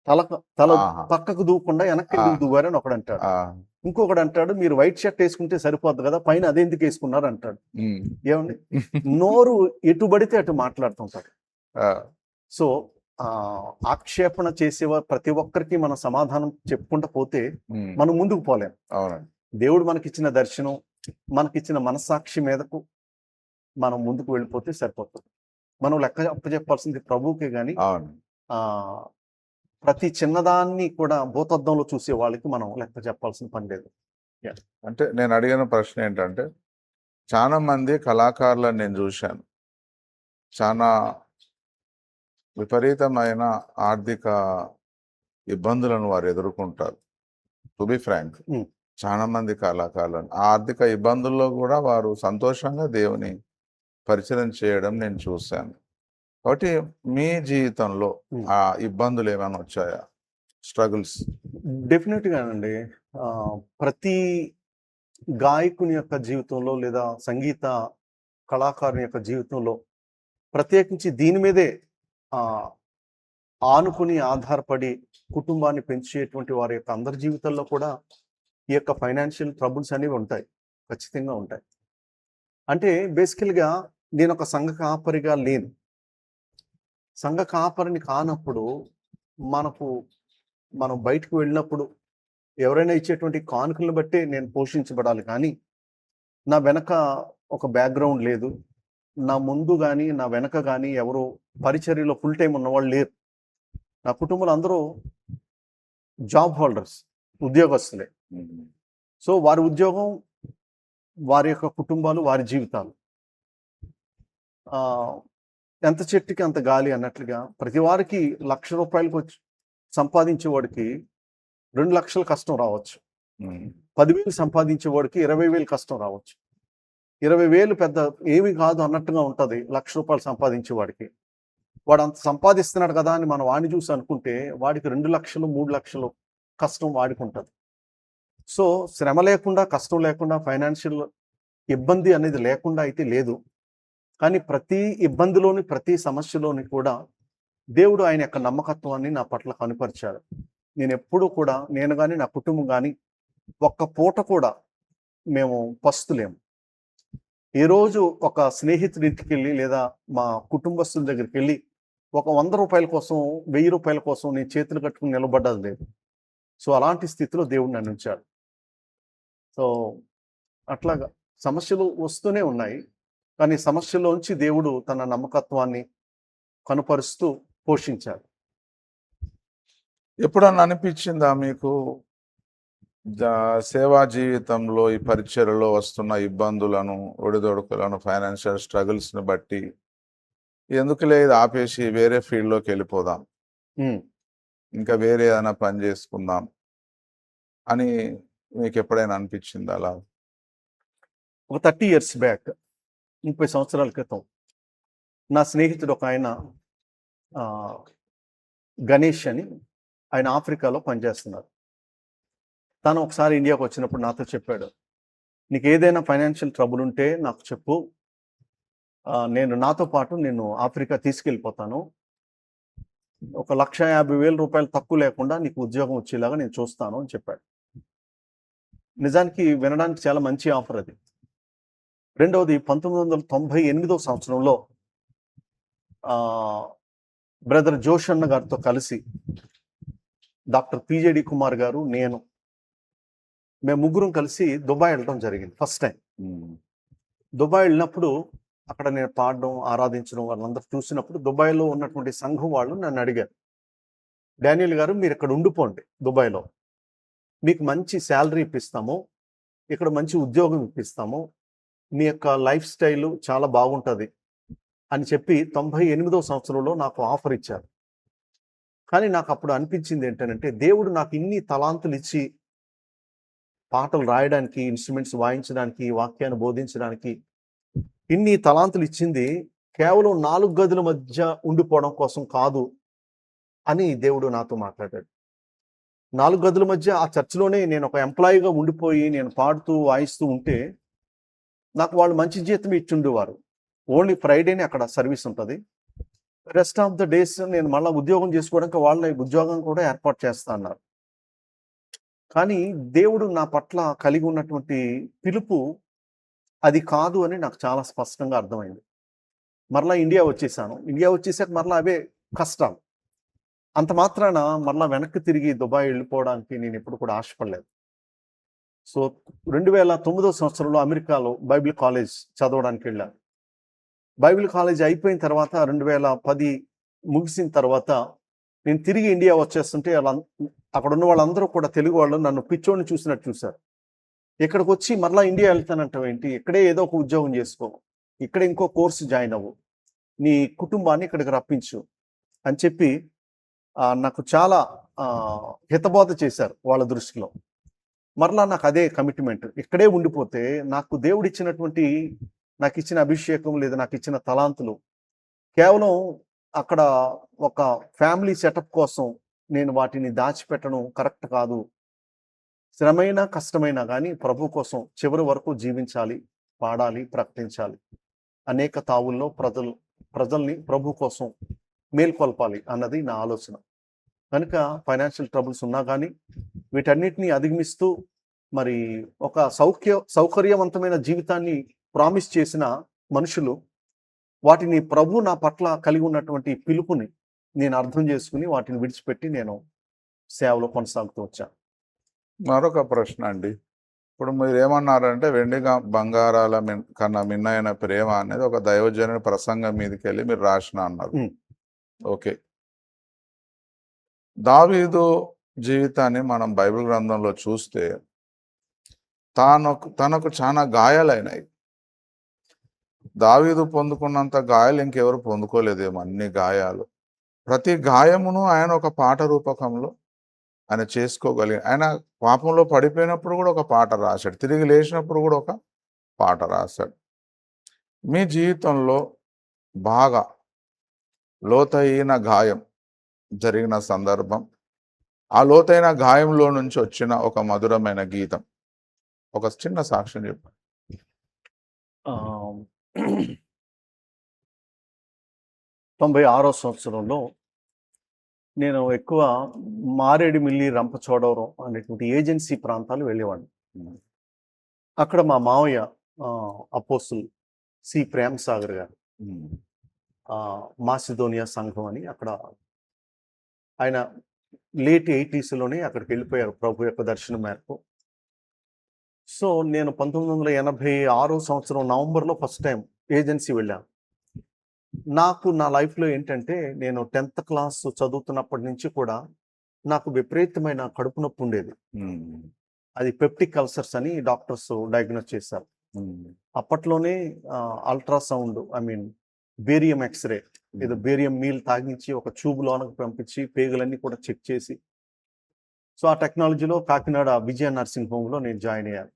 తల ఆహా. పక్కకు దూవకుండా వెనక్కి ఎందుకు దువ్వారు అని ఒకడు అంటాడు. ఆ, ఇంకొకడు అంటాడు, మీరు వైట్ షర్ట్ వేసుకుంటే సరిపోద్ది కదా, పైన అదెందుకు వేసుకున్నారు అంటాడు. ఉమ్. ఏమండి, నోరు ఎటు పడితే అటు మాట్లాడుతుంటాడు. ఆ, సో ఆక్షేపణ చేసేవారు ప్రతి ఒక్కరికి మనం సమాధానం చెప్పుకుంటూ పోతే ఉమ్, మనం ముందుకు పోలేం. అవునండి. దేవుడు మనకిచ్చిన దర్శనం, మనకిచ్చిన మనస్సాక్షి మీదకు మనం ముందుకు వెళ్ళిపోతే సరిపోతుంది. మనం లెక్క అప్పచెప్పాల్సింది ప్రభువుకే కానీ అవును. ఆ ప్రతి చిన్నదాన్ని కూడా భూతద్దంలో చూసే వాళ్ళకి మనం లెక్క చెప్పాల్సిన పని లేదు. అంటే నేను అడిగిన ప్రశ్న ఏంటంటే, చాలా మంది కళాకారులను నేను చూశాను. చాలా విపరీతమైన ఆర్థిక ఇబ్బందులను వారు ఎదుర్కొంటారు. టు బి ఫ్రాంక్, ఉమ్, చాలా మంది కళాకారులను ఆ ఆర్థిక ఇబ్బందుల్లో కూడా వారు సంతోషంగా దేవుని పరిచయం చేయడం నేను చూశాను. కాబట్టి మీ జీవితంలో ఉమ్. ఆ ఇబ్బందులు ఏమైనా వచ్చాయా? స్ట్రగుల్స్? డెఫినెట్ గానండి. ప్రతి గాయకుని యొక్క జీవితంలో లేదా సంగీత కళాకారుని యొక్క జీవితంలో ప్రత్యేకించి దీని మీదే ఆ ఆనుకుని ఆధారపడి కుటుంబాన్ని పెంచేటువంటి వారి యొక్క అందరి జీవితాల్లో కూడా ఈ యొక్క ఫైనాన్షియల్ ట్రబుల్స్ అనేవి ఉంటాయి, ఖచ్చితంగా ఉంటాయి. అంటే బేసికల్గా నేను ఒక సంఘ కాపరిగా లేను. సంఘ కాపరిని కానప్పుడు మనం బయటకు వెళ్ళినప్పుడు ఎవరైనా ఇచ్చేటువంటి కానుకలను బట్టే నేను పోషించబడాలి. కానీ నా వెనక ఒక బ్యాక్గ్రౌండ్ లేదు. నా ముందు కానీ నా వెనక కానీ ఎవరు పరిచర్యలో ఫుల్ టైం ఉన్నవాళ్ళు లేరు. నా కుటుంబంలో అందరూ జాబ్ హోల్డర్స్, ఉద్యోగస్తులే. సో వారి ఉద్యోగం, వారి యొక్క కుటుంబాలు, వారి జీవితాలు ఎంత చెట్టుకి అంత గాలి అన్నట్లుగా ప్రతి వారికి ₹1,00,000 వచ్చి సంపాదించేవాడికి 2 లక్షల కష్టం రావచ్చు. 10,000 సంపాదించేవాడికి 20,000 కష్టం రావచ్చు. 20,000 పెద్ద ఏమి కాదు అన్నట్టుగా ఉంటుంది ₹1,00,000 సంపాదించేవాడికి. వాడు అంత సంపాదిస్తున్నాడు కదా అని మనం వాడిని చూసి అనుకుంటే వాడికి 2 లక్షలు 3 లక్షలు కష్టం వాడికి ఉంటుంది. సో శ్రమ లేకుండా, కష్టం లేకుండా, ఫైనాన్షియల్ ఇబ్బంది అనేది లేకుండా అయితే లేదు. కానీ ప్రతి ఇబ్బందిలోని, ప్రతి సమస్యలోని కూడా దేవుడు ఆయన యొక్క నమ్మకత్వాన్ని నా పట్ల కనుపరిచాడు. నేను ఎప్పుడూ కూడా, నేను కానీ నా కుటుంబం కానీ ఒక్క పూట కూడా మేము పస్తులేము. ఈ రోజు ఒక స్నేహితుడి ఇంటికి వెళ్ళి లేదా మా కుటుంబస్తుల దగ్గరికి వెళ్ళి ఒక ₹100 కోసం, ₹1000 కోసం నేను చేతులు కట్టుకుని నిలబడ్డది లేదు. సో అలాంటి స్థితిలో దేవుడు నన్ను ఉంచాడు. సో అట్లాగా సమస్యలు వస్తూనే ఉన్నాయి. కానీ సమస్యలోంచి దేవుడు తన నమ్మకత్వాన్ని కనుపరుస్తూ పోషించాడు. ఎప్పుడన్నా అనిపించిందా మీకు సేవా జీవితంలో ఈ పరిచర్యలో వస్తున్న ఇబ్బందులను, ఒడిదొడుకులను, ఫైనాన్షియల్ స్ట్రగుల్స్ని బట్టి ఎందుకులే ఇది ఆపేసి వేరే ఫీల్డ్లోకి వెళ్ళిపోదాం, ఇంకా వేరే ఏదైనా పని చేసుకుందాం అని మీకు ఎప్పుడైనా అనిపించిందా అలా? ఒక 30 years బ్యాక్, 30 సంవత్సరాల క్రితం నా స్నేహితుడు ఒక ఆయన గణేష్ అని, ఆయన ఆఫ్రికాలో పనిచేస్తున్నారు. తను ఒకసారి ఇండియాకు వచ్చినప్పుడు నాతో చెప్పాడు, నీకు ఏదైనా ఫైనాన్షియల్ ట్రబుల్ ఉంటే నాకు చెప్పు, నేను నాతో పాటు నేను ఆఫ్రికా తీసుకెళ్ళిపోతాను. ఒక ₹1,50,000 తక్కువ లేకుండా నీకు ఉద్యోగం వచ్చేలాగా నేను చూస్తాను అని చెప్పాడు. నిజానికి వినడానికి చాలా మంచి ఆఫర్ అది. రెండవది 1998వ సంవత్సరంలో బ్రదర్ జోషన్న గారితో కలిసి డాక్టర్ పిజేడి కుమార్ గారు, మేము ముగ్గురం కలిసి దుబాయ్ వెళ్ళడం జరిగింది ఫస్ట్ టైం. దుబాయ్ వెళ్ళినప్పుడు అక్కడ నేను పాడడం, ఆరాధించడం వాళ్ళందరూ చూసినప్పుడు దుబాయ్లో ఉన్నటువంటి సంఘం వాళ్ళు నన్ను అడిగారు, డానియల్ గారు మీరు ఇక్కడ ఉండిపోండి దుబాయ్లో, మీకు మంచి శాలరీ ఇప్పిస్తాము, ఇక్కడ మంచి ఉద్యోగం ఇప్పిస్తాము, మీ యొక్క లైఫ్ స్టైల్ చాలా బాగుంటుంది అని చెప్పి 98వ సంవత్సరంలో నాకు ఆఫర్ ఇచ్చారు. కానీ నాకు అప్పుడు అనిపించింది ఏంటంటే, దేవుడు నాకు ఇన్ని తలాంతులు ఇచ్చి పాటలు రాయడానికి, ఇన్స్ట్రుమెంట్స్ వాయించడానికి, వాక్యాన్ని బోధించడానికి ఇన్ని తలాంతులు ఇచ్చింది కేవలం 4 గదుల మధ్య ఉండిపోవడం కోసం కాదు అని దేవుడు నాతో మాట్లాడాడు. 4 గదుల మధ్య ఆ చర్చ్‌లోనే నేను ఒక ఎంప్లాయీగా ఉండిపోయి నేను పాడుతూ, వాయిస్తూ ఉంటే నాకు వాళ్ళు మంచి జీతం ఇచ్చుండేవారు. ఓన్లీ ఫ్రైడేనే అక్కడ సర్వీస్ ఉంటది. రెస్ట్ ఆఫ్ ద డేస్ నేను మళ్ళా ఉద్యోగం చేసుకోవడానికి వాళ్ళ ఉద్యోగం కూడా ఏర్పాటు చేస్తా అన్నారు. కానీ దేవుడు నా పట్ల కలిగి ఉన్నటువంటి పిలుపు అది కాదు అని నాకు చాలా స్పష్టంగా అర్థమైంది. మరలా ఇండియా వచ్చేసాను. ఇండియా వచ్చేసాక మరలా అవే కష్టాలు. అంత మాత్రాన మరలా వెనక్కి తిరిగి దుబాయ్ వెళ్ళిపోవడానికి నేను ఎప్పుడు కూడా ఆశపడలేదు. సో 2009 సంవత్సరంలో అమెరికాలో బైబిల్ కాలేజ్ చదవడానికి వెళ్ళాను. బైబిల్ కాలేజ్ అయిపోయిన తర్వాత 2010 ముగిసిన తర్వాత నేను తిరిగి ఇండియా వచ్చేస్తుంటే అక్కడ ఉన్న వాళ్ళందరూ కూడా తెలుగు వాళ్ళు నన్ను పిచ్చోడిని చూసినట్టు చూశారు. ఇక్కడికి వచ్చి మరలా ఇండియా వెళ్తానంటావు ఏంటి? ఇక్కడే ఏదో ఒక ఉద్యోగం చేసుకో, ఇక్కడ ఇంకో కోర్సు జాయిన్ అవ్వు, నీ కుటుంబాన్ని ఇక్కడికి రప్పించు అని చెప్పి నాకు చాలా హితబోధ చేశారు వాళ్ళ దృష్టిలో. మరలా నాకు అదే కమిట్మెంట్. ఇక్కడే ఉండిపోతే నాకు దేవుడిచ్చినటువంటి నాకు ఇచ్చిన అభిషేకం లేదా నాకు ఇచ్చిన తలాంతులు కేవలం అక్కడ ఒక ఫ్యామిలీ సెటప్ కోసం నేను వాటిని దాచిపెట్టడం కరెక్ట్ కాదు. శ్రమైనా కష్టమైనా కానీ ప్రభు కోసం చివరి వరకు జీవించాలి, పాడాలి, ప్రకటించాలి. అనేక తావుల్లో ప్రజల్ని ప్రభు కోసం మేల్కొల్పాలి అన్నది నా ఆలోచన. కనుక ఫైనాన్షియల్ ట్రబుల్స్ ఉన్నా కానీ వీటన్నిటిని అధిగమిస్తూ మరి ఒక సౌకర్యవంతమైన జీవితాన్ని ప్రామిస్ చేసిన మనుషులు వాటిని ప్రభు నా పట్ల కలిగి ఉన్నటువంటి పిలుపుని నేను అర్థం చేసుకుని వాటిని విడిచిపెట్టి నేను సేవలో కొనసాగుతూ వచ్చాను. మరొక ప్రశ్న అండి. ఇప్పుడు మీరు ఏమన్నారంటే వెండి బంగారాల కన్నా మిన్నైన ప్రేమ అనేది ఒక దైవజనుని ప్రసంగం మీదకి వెళ్ళి మీరు రాసిన అన్నారు. ఓకే. దావీదు జీవితాన్ని మనం బైబిల్ గ్రంథంలో చూస్తే తనకు చాలా గాయాలైనాయి. దావీదు పొందుకున్నంత గాయాలు ఇంకెవరు పొందుకోలేదేమో, అన్ని గాయాలు. ప్రతి గాయమును ఆయన ఒక పాట రూపకంలో ఆయన చేసుకోగలిగాడు. ఆయన పాపంలో పడిపోయినప్పుడు కూడా ఒక పాట రాశాడు, తిరిగి లేచినప్పుడు కూడా ఒక పాట రాశాడు. మీ జీవితంలో బాగా లోతైన గాయం జరిగిన సందర్భం, ఆ లోతైన గాయంలో నుంచి వచ్చిన ఒక మధురమైన గీతం, ఒక చిన్న సాక్ష్యం చెప్పండి. 96వ సంవత్సరంలో నేను ఎక్కువ మారేడుమిల్లి, రంపచోడవరం అనేటువంటి ఏజెన్సీ ప్రాంతాలు వెళ్ళేవాడిని. అక్కడ మా మావయ్య అపోస్తుల్ సి ప్రేమ్ సాగర్ గారు మాసిదోనియా సంఘం అని అక్కడ ఆయన లేట్ 80sలోనే అక్కడికి వెళ్ళిపోయారు ప్రభు యొక్క దర్శనం మేరకు. సో నేను 1986 సంవత్సరం నవంబర్లో ఫస్ట్ టైం ఏజెన్సీ వెళ్ళాను. నాకు నా లైఫ్లో ఏంటంటే నేను 10th క్లాస్ చదువుతున్నప్పటి నుంచి కూడా నాకు విపరీతమైన కడుపు నొప్పి ఉండేది. అది పెప్టిక్ అల్సర్స్ అని డాక్టర్స్ డయాగ్నోస్ చేశారు. అప్పట్లోనే అల్ట్రాసౌండ్, బేరియం ఎక్స్రే, ఏదో బేరియం మీల్ తాగించి ఒక ట్యూబ్ లోనకు పంపించి పేగులన్నీ కూడా చెక్ చేసి, సో ఆ టెక్నాలజీలో కాకినాడ విజయ నర్సింగ్ హోమ్లో నేను జాయిన్ అయ్యాను.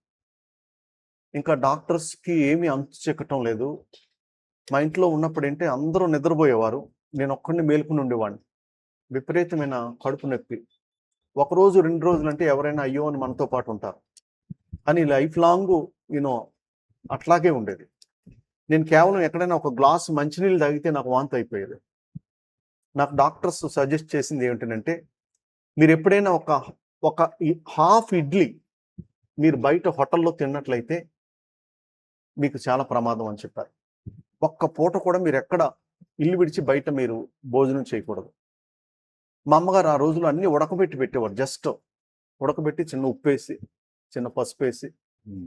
ఇంకా డాక్టర్స్కి ఏమీ అంతు చెక్కటం లేదు. మా ఇంట్లో ఉన్నప్పుడు ఏంటి అందరూ నిద్రపోయేవారు, నేను ఒక్కడిని మేలుకుని ఉండేవాడిని. విపరీతమైన కడుపు నొప్పి. 1 రోజు 2 రోజులు అంటే ఎవరైనా అయ్యో అని మనతో పాటు ఉంటారు, కానీ లైఫ్ లాంగ్ అట్లాగే ఉండేది. నేను కేవలం ఎక్కడైనా ఒక గ్లాసు మంచినీళ్ళు తాగితే నాకు వాంతి అయిపోయేది. నాకు డాక్టర్స్ సజెస్ట్ చేసింది ఏమిటంటే, మీరు ఎప్పుడైనా ఒక హాఫ్ ఇడ్లీ మీరు బయట హోటల్లో తిన్నట్లయితే మీకు చాలా ప్రమాదం అని చెప్పారు. ఒక్క పూట కూడా మీరు ఎక్కడ ఇల్లు విడిచి బయట మీరు భోజనం చేయకూడదు. మా అమ్మగారు ఆ రోజులు అన్నీ ఉడకబెట్టి పెట్టేవారు. జస్ట్ ఉడకబెట్టి చిన్న ఉప్పేసి, చిన్న పసుపు వేసి,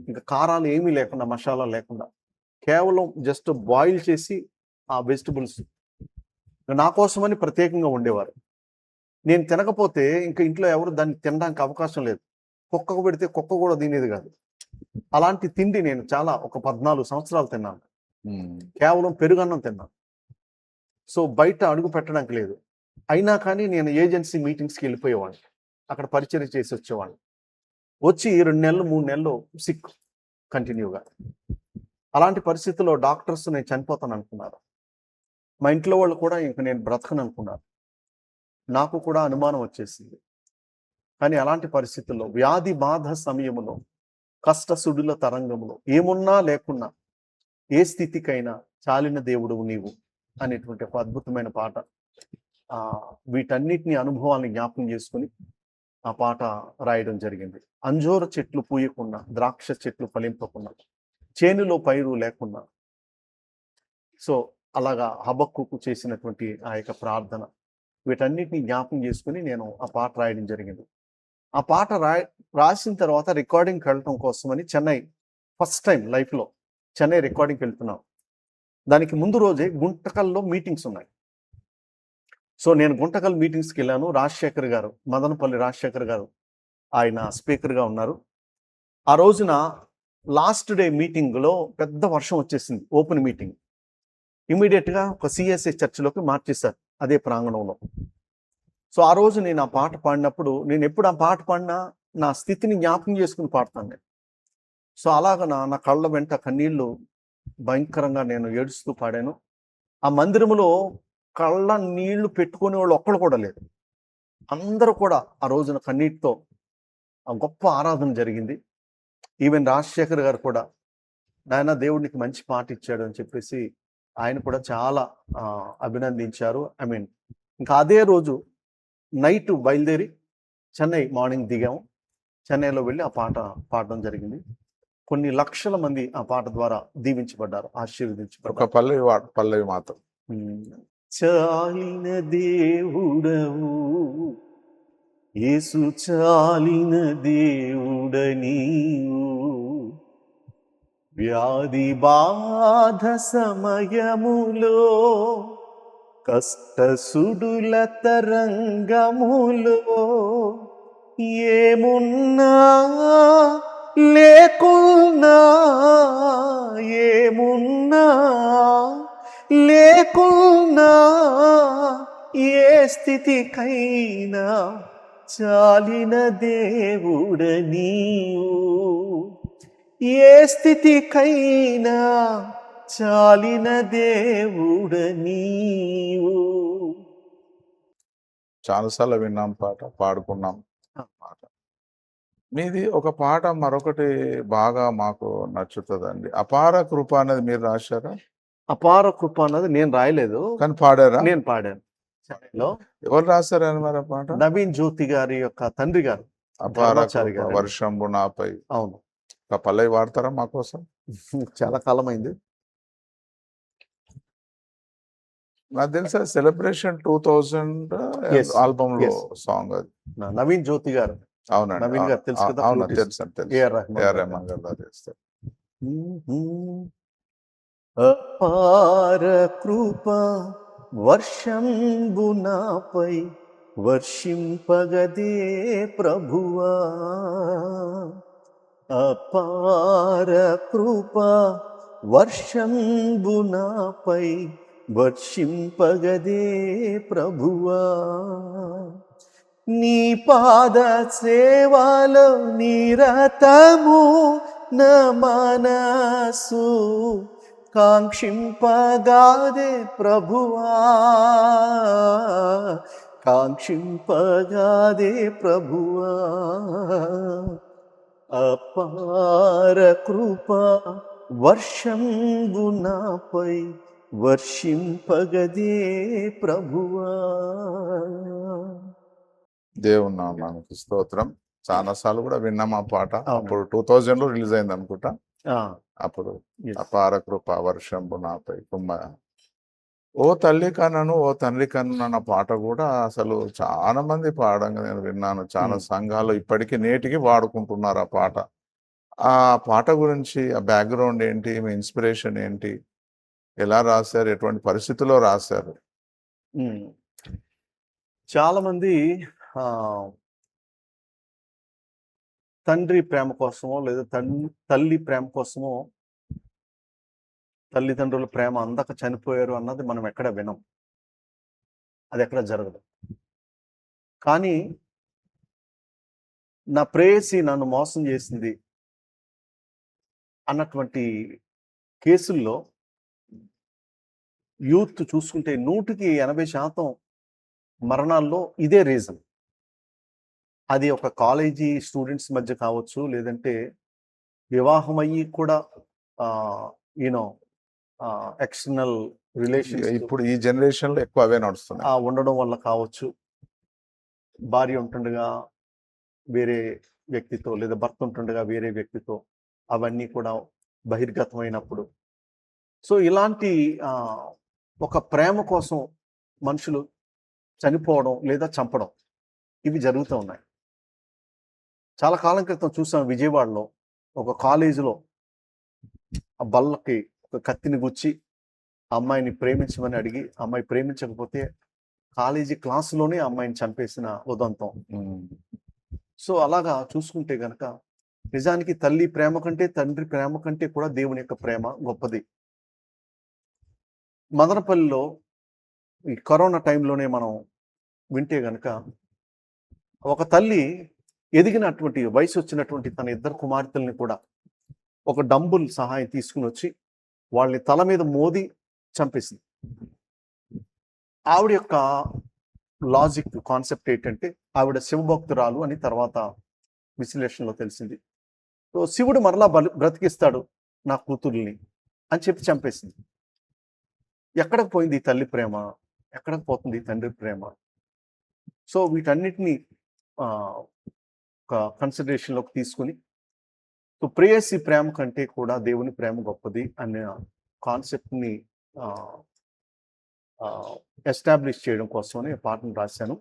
ఇంకా కారాలు ఏమీ లేకుండా, మసాలా లేకుండా కేవలం జస్ట్ బాయిల్ చేసి ఆ వెజిటబుల్స్ నా కోసమని ప్రత్యేకంగా ఉండేవారు. నేను తినకపోతే ఇంకా ఇంట్లో ఎవరు దాన్ని తినడానికి అవకాశం లేదు. కుక్కకు పెడితే కుక్క కూడా తినేది కాదు. అలాంటి తిండి నేను ఒక 14 సంవత్సరాలు తిన్నాను. కేవలం పెరుగన్నం తిన్నాను. సో బయట అడుగు పెట్టడానికి లేదు. అయినా కానీ నేను ఏజెన్సీ మీటింగ్స్కి వెళ్ళిపోయేవాడిని, అక్కడ పరిచయం చేసి వచ్చేవాడిని. వచ్చి 2 నెలలు 3 నెలలు సిక్ కంటిన్యూగా. అలాంటి పరిస్థితుల్లో డాక్టర్స్ నేను చనిపోతాను అనుకున్నారు. మా ఇంట్లో వాళ్ళు కూడా ఇంక నేను బ్రతకను అనుకున్నారు. నాకు కూడా అనుమానం వచ్చేసింది. కానీ అలాంటి పరిస్థితుల్లో వ్యాధి బాధ సమయంలో కష్ట సుడుల తరంగంలో ఏమున్నా లేకున్నా ఏ స్థితికైనా చాలిన దేవుడువు నీవు అనేటువంటి ఒక అద్భుతమైన పాట. వీటన్నిటిని అనుభవాన్ని జ్ఞాపకం చేసుకుని ఆ పాట రాయడం జరిగింది. అంజూర చెట్లు పూయకున్నా, ద్రాక్ష చెట్లు ఫలింపకున్నా, చేనులో పైరు లేకున్నా. సో అలాగా హబక్కుకు చేసినటువంటి ఆ యొక్క ప్రార్థన, వీటన్నిటిని జ్ఞాపకం చేసుకుని నేను ఆ పాట రాయడం జరిగింది. ఆ పాట రాసిన తర్వాత రికార్డింగ్కి వెళ్ళటం కోసమని చెన్నై ఫస్ట్ టైం లైఫ్లో చెన్నై రికార్డింగ్కి వెళ్తున్నాం. దానికి ముందు రోజే గుంటకల్లో మీటింగ్స్ ఉన్నాయి. సో నేను గుంటకల్ మీటింగ్స్కి వెళ్ళాను. రాజశేఖర్ గారు, మదనపల్లి రాజశేఖర్ గారు ఆయన స్పీకర్గా ఉన్నారు. ఆ రోజున లాస్ట్ డే మీటింగ్లో పెద్ద వర్షం వచ్చేసింది. ఓపెన్ మీటింగ్ ఇమీడియట్గా ఒక సిఎస్ఐ చర్చిలోకి మార్చేశారు అదే ప్రాంగణంలో. సో ఆ రోజు నేను ఆ పాట పాడినప్పుడు, నేను ఎప్పుడు ఆ పాట పాడినా నా స్థితిని జ్ఞాపకం చేసుకుని పాడతాను నేను. సో అలాగ నా కళ్ళ వెంట కన్నీళ్ళు భయంకరంగా నేను ఏడుస్తూ పాడాను. ఆ మందిరంలో కళ్ళ నీళ్లు పెట్టుకునే వాళ్ళు ఒక్కడు కూడా లేదు. అందరూ కూడా ఆ రోజున కన్నీటితో ఆ గొప్ప ఆరాధన జరిగింది. ఈవెన్ రాజశేఖర్ గారు కూడా నాయన దేవుడికి మంచి పాట ఇచ్చాడు అని చెప్పేసి ఆయన కూడా చాలా అభినందించారు. ఇంకా అదే రోజు నైట్ బయలుదేరి చెన్నై మార్నింగ్ దిగాము. చెన్నైలో వెళ్ళి ఆ పాట పాడడం జరిగింది. కొన్ని లక్షల మంది ఆ పాట ద్వారా దీవించబడ్డారు, ఆశీర్వదించబడ్డారు. పల్లవి మాత్రం. చాలిన దేవుడవు యేసు, చాలిన దేవుడనీవు, వ్యాధి బాధ సమయములో కష్ట సుడుల తరంగములో ఏమున్నా లేకున్నా, ఏమున్నా లేకున్నా, ఏ స్థితికైనా చాలిన దేవుడ నీవు, ఏ స్థితికైనా చాలిన దేవుడ నీవు. చాలాసార్లు విన్నాం పాట, పాడుకున్నాం పాట. మీది ఒక పాట మరొకటి బాగా మాకు నచ్చుతుందండి, అపార కృప అనేది మీరు రాశారా? అపార కృప అన్నది నేను రాయలేదు, కానీ పాడారా? నేను పాడాను. ఎవరు రాశారని మరి పాట? నవీన్ జ్యోతి గారి యొక్క తండ్రి గారు, అపార కృప వర్షంబు నాపై. అవును. పల్లవి వాడతారా మా కోసం? చాలా కాలం అయింది. నాకు తెలుసా సెలబ్రేషన్ 2000 ఆల్బమ్ లో సాంగ్ అది. నవీన్ జ్యోతి గారు. అవునండి, నవీన్ గారు తెలుసు కదా. అవును, తెలుసు. ఏఆర్ రెహమాన్ గారు చేస్తారు. అపార కృప వర్షంబు నాపై వర్షింపగదే ప్రభువా, అపార కృప వర్షంబు నాపై వర్షింపగదే ప్రభువా, నీ పాద సేవలో నిరతము నా మనసు కాంక్షింపగాదే ప్రభువా, కాంక్షింపగాదే ప్రభువా, అపార కృప వర్షంబు నాపై వర్షింపగదే ప్రభువా. దేవుని నామానికి స్తోత్రం. చాలా సార్లు కూడా విన్నాం ఆ పాట. అప్పుడు 2000 లో రిలీజ్ అయింది అనుకుంటా. అప్పుడు అపార కృప వర్షంబు నాపై కుమ్మ, ఓ తల్లి కన్నను ఓ తండ్రి కన్ను అన్న పాట కూడా అసలు చాలా మంది పాడంగా నేను విన్నాను. చాలా సంఘాలు ఇప్పటికీ నేటికి వాడుకుంటున్నారు ఆ పాట. ఆ పాట గురించి, ఆ బ్యాక్గ్రౌండ్ ఏంటి, మీ ఇన్స్పిరేషన్ ఏంటి, ఎలా రాశారు, ఎటువంటి పరిస్థితుల్లో రాశారు? చాలా మంది తండ్రి ప్రేమ కోసమో లేదా తల్లి ప్రేమ కోసమో, తల్లిదండ్రుల ప్రేమ అందక చనిపోయారు అన్నది మనం ఎక్కడ వినం, అది ఎక్కడ జరగదు. కానీ నా ప్రేయసి నన్ను మోసం చేసింది అన్నటువంటి కేసుల్లో యూత్ చూసుకుంటే 100% మరణాల్లో ఇదే రీజన్. అది ఒక కాలేజీ స్టూడెంట్స్ మధ్య కావచ్చు, లేదంటే వివాహం అయ్యి కూడా యూనో ఎక్స్టర్నల్ రిలేషన్స్ ఇప్పుడు ఈ జనరేషన్ లో ఎక్కువ అవే నడుస్తున్నాయి. ఉండడం వల్ల కావచ్చు, భార్య ఉంటుండగా వేరే వ్యక్తితో, లేదా భర్త ఉంటుండగా వేరే వ్యక్తితో, అవన్నీ కూడా బహిర్గతమైనప్పుడు. సో ఇలాంటి ఒక ప్రేమ కోసం మనుషులు చనిపోవడం లేదా చంపడం, ఇవి జరుగుతూ ఉన్నాయి. చాలా కాలం క్రితం చూసాం విజయవాడలో ఒక కాలేజీలో ఆ బల్లకి ఒక కత్తిని గుచ్చి అమ్మాయిని ప్రేమించమని అడిగి, అమ్మాయి ప్రేమించకపోతే కాలేజీ క్లాసులోనే అమ్మాయిని చంపేసిన ఉదంతం. సో అలాగా చూసుకుంటే గనక నిజానికి తల్లి ప్రేమ కంటే, తండ్రి ప్రేమ కంటే కూడా దేవుని యొక్క ప్రేమ గొప్పది. మదనపల్లిలో ఈ కరోనా టైంలోనే మనం వింటే గనక ఒక తల్లి ఎదిగినటువంటి వయసు వచ్చినటువంటి తన 2 కుమార్తెల్ని కూడా ఒక డంబుల్ సహాయం తీసుకుని వచ్చి వాళ్ళని తల మీద మోది చంపేసింది. ఆవిడ యొక్క లాజిక్ కాన్సెప్ట్ ఏంటంటే ఆవిడ శివభక్తురాలు అని తర్వాత విశ్లేషణలో తెలిసింది. సో శివుడు మరలా బ్రతికిస్తాడు నా కూతుర్ని అని చెప్పి చంపేసింది. ఎక్కడికి పోయింది ఈ తల్లి ప్రేమ? ఎక్కడికి పోతుంది ఈ తండ్రి ప్రేమ? సో వీటన్నిటిని ఒక కన్సిడరేషన్లోకి తీసుకుని, సో ప్రేయసి ప్రేమ కంటే కూడా దేవుని ప్రేమ గొప్పది అనే కాన్సెప్ట్ని ఎస్టాబ్లిష్ చేయడం కోసమని పాటను రాశాను.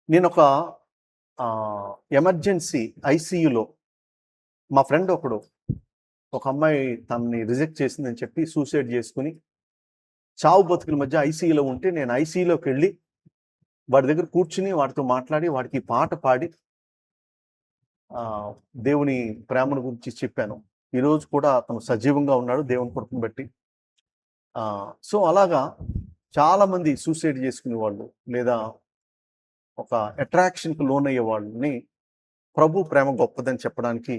నేను ఒక ఎమర్జెన్సీ ఐసీయూలో మా ఫ్రెండ్ ఒక అమ్మాయి తనని రిజెక్ట్ చేసిందని చెప్పి సూసైడ్ చేసుకుని చావు బతుకుల మధ్య ఐసీయూలో ఉంటే, నేను ఐసీయూలోకి వెళ్ళి వాడి దగ్గర కూర్చుని వాడితో మాట్లాడి వాడికి పాట పాడి దేవుని ప్రేమను గురించి చెప్పాను. ఈరోజు కూడా అతను సజీవంగా ఉన్నాడు దేవుని కృపను బట్టి. సో అలాగా చాలామంది సూసైడ్ చేసుకునే వాళ్ళు లేదా ఒక అట్రాక్షన్కి లోనయ్యే వాళ్ళని ప్రభు ప్రేమ గొప్పదని చెప్పడానికి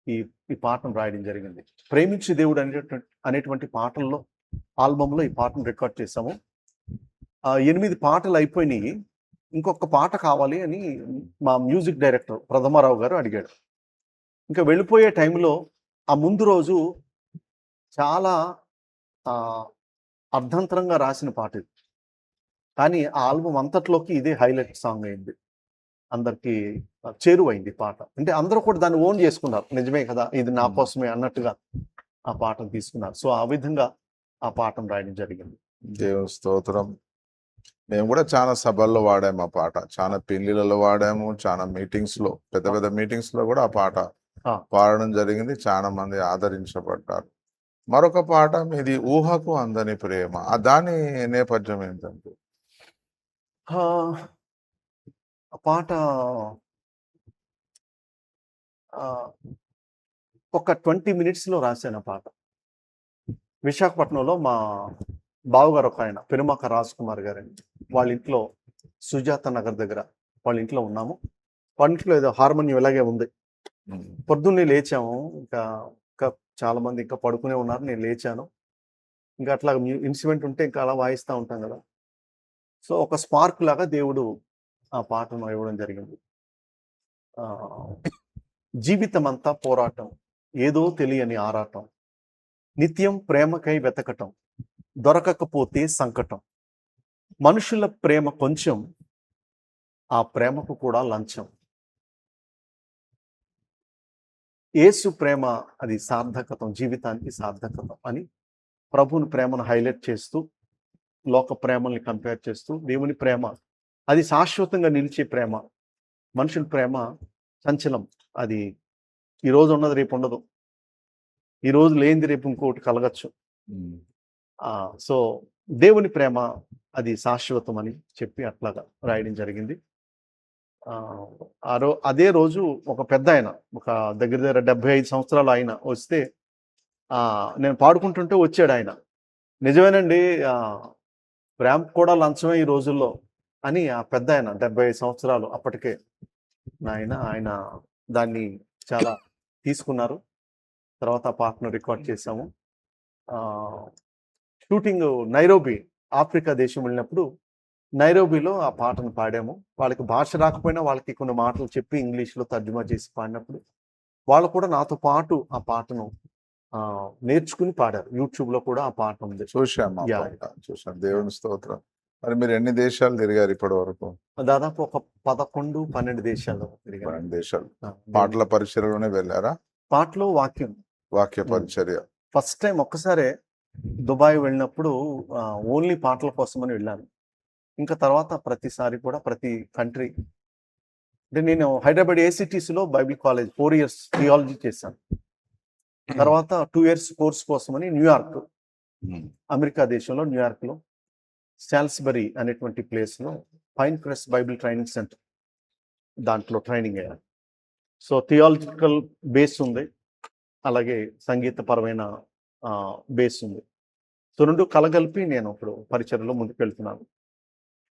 ఈ పాటను రాయడం జరిగింది. ప్రేమించే దేవుడు అనేటువంటి పాటల్లో ఆల్బంలో ఈ పాటను రికార్డ్ చేసాము. 8 పాటలు అయిపోయినాయి. ఇంకొక పాట కావాలి అని మా మ్యూజిక్ డైరెక్టర్ ప్రథమారావు గారు అడిగాడు. ఇంకా వెళ్ళిపోయే టైంలో ఆ ముందు రోజు చాలా అర్ధంతరంగా రాసిన పాట ఇది. కానీ ఆ ఆల్బమ్ అంతట్లోకి ఇదే హైలైట్ సాంగ్ అయింది. అందరికీ చేరువైంది పాట. అంటే అందరూ కూడా దాన్ని ఓన్ చేసుకున్నారు. నిజమే కదా, ఇది నా కోసమే అన్నట్టుగా ఆ పాటను తీసుకున్నారు. సో ఆ విధంగా ఆ పాటను రాయడం జరిగింది. దేవుని స్తోత్రం. మేము కూడా చాలా సభల్లో వాడాము ఆ పాట, చాలా పెళ్లిళ్ళలో వాడాము, చాలా మీటింగ్స్ లో, పెద్ద పెద్ద మీటింగ్స్ లో కూడా ఆ పాట పాడడం జరిగింది. చాలా మంది ఆదరించబడ్డారు. మరొక పాట మీది ఊహకు అందని ప్రేమ, దాని నేపథ్యం ఏంటంటే? ఆ పాట ఒక 20 minutesలో రాశాను ఆ పాట. విశాఖపట్నంలో మా బావగారు ఒక ఆయన పెరుమాక రాజ్ కుమార్ గారని, వాళ్ళ ఇంట్లో సుజాత నగర్ దగ్గర వాళ్ళ ఇంట్లో ఉన్నాము. వాళ్ళ ఇంట్లో ఏదో హార్మోనియం ఇలాగే ఉంది. పొద్దున్నే లేచాము. ఇంకా చాలా మంది ఇంకా పడుకునే ఉన్నారు. నేను లేచాను. ఇంకా అట్లా ఇన్స్ట్రుమెంట్ ఉంటే ఇంకా అలా వాయిస్తూ ఉంటాం కదా. సో ఒక స్పార్క్ లాగా దేవుడు ఆ పాటను ఇవ్వడం జరిగింది. జీవితం అంతా పోరాటం, ఏదో తెలియని ఆరాటం, నిత్యం ప్రేమకై వెతకటం, దొరకకపోతే సంకటం, మనుషుల ప్రేమ కొంచెం, ఆ ప్రేమకు కూడా లంచం, యేసు ప్రేమ అది సార్థకతం, జీవితానికి సార్థకతం అని ప్రభువుని ప్రేమను హైలైట్ చేస్తూ, లోక ప్రేమల్ని కంపేర్ చేస్తూ, దేవుని ప్రేమ అది శాశ్వతంగా నిలిచే ప్రేమ, మనుషుల ప్రేమ చంచలం, అది ఈరోజు ఉన్నది రేపు ఉండదు, ఈరోజు లేనిది రేపు ఇంకోటి కలగచ్చు. సో దేవుని ప్రేమ అది శాశ్వతం అని చెప్పి అట్లాగా రాయడం జరిగింది. అదే రోజు ఒక పెద్ద ఆయన, ఒక దగ్గర 75 సంవత్సరాలు ఆయన వస్తే, నేను పాడుకుంటుంటే వచ్చాడు ఆయన. నిజమేనండి, ప్రేమ కూడా లంచమే ఈ రోజుల్లో అని ఆ పెద్ద ఆయన 75 సంవత్సరాలు అప్పటికే ఆయన దాన్ని చాలా తీసుకున్నారు. తర్వాత ఆ పాటను రికార్డ్ చేశాము. షూటింగ్ నైరోబి, ఆఫ్రికా దేశం వెళ్ళినప్పుడు నైరోబిలో ఆ పాటను పాడాము. వాళ్ళకి భాష రాకపోయినా వాళ్ళకి కొన్ని మాటలు చెప్పి ఇంగ్లీష్లో తర్జుమా చేసి పాడినప్పుడు వాళ్ళు కూడా నాతో పాటు ఆ పాటను నేర్చుకుని పాడారు. యూట్యూబ్లో కూడా ఆ పాట ఉంది. చూశాను ఆ యా. పాట. చూశాను. దేవుని స్తోత్రం. మరి మీరు ఎన్ని దేశాలు తిరిగారు ఇప్పటి వరకు? దాదాపు ఒక 11-12 దేశాల్లో తిరిగాను. 12 దేశాలు. ఆ, పాటల పరిచయలోనే వెళ్ళారా? పాటలో వాక్యం వాక్య పరిచర్య. ఫస్ట్ టైం ఒక్కసారే దుబాయ్ వెళ్ళినప్పుడు ఓన్లీ పాటల కోసమని వెళ్ళాను. ఇంకా తర్వాత ప్రతిసారి కూడా ప్రతి కంట్రీ, అంటే నేను హైదరాబాద్ ఏసిటీసీలో బైబిల్ కాలేజ్ 4 years థియాలజీ చేశాను. తర్వాత 2 years కోర్స్ కోసమని న్యూయార్క్, ఉమ్. అమెరికా దేశంలో న్యూయార్క్లో సాల్స్బరీ అనేటువంటి ప్లేస్లో Pine Crest Bible Training Centre, దాంట్లో ట్రైనింగ్ అయ్యాను. సో థియాలజికల్ బేస్ ఉంది, అలాగే సంగీతపరమైన బేస్ ఉంది. సో రెండు కలగలిపి నేను ఇప్పుడు పరిచర్లో ముందుకు వెళ్తున్నాను.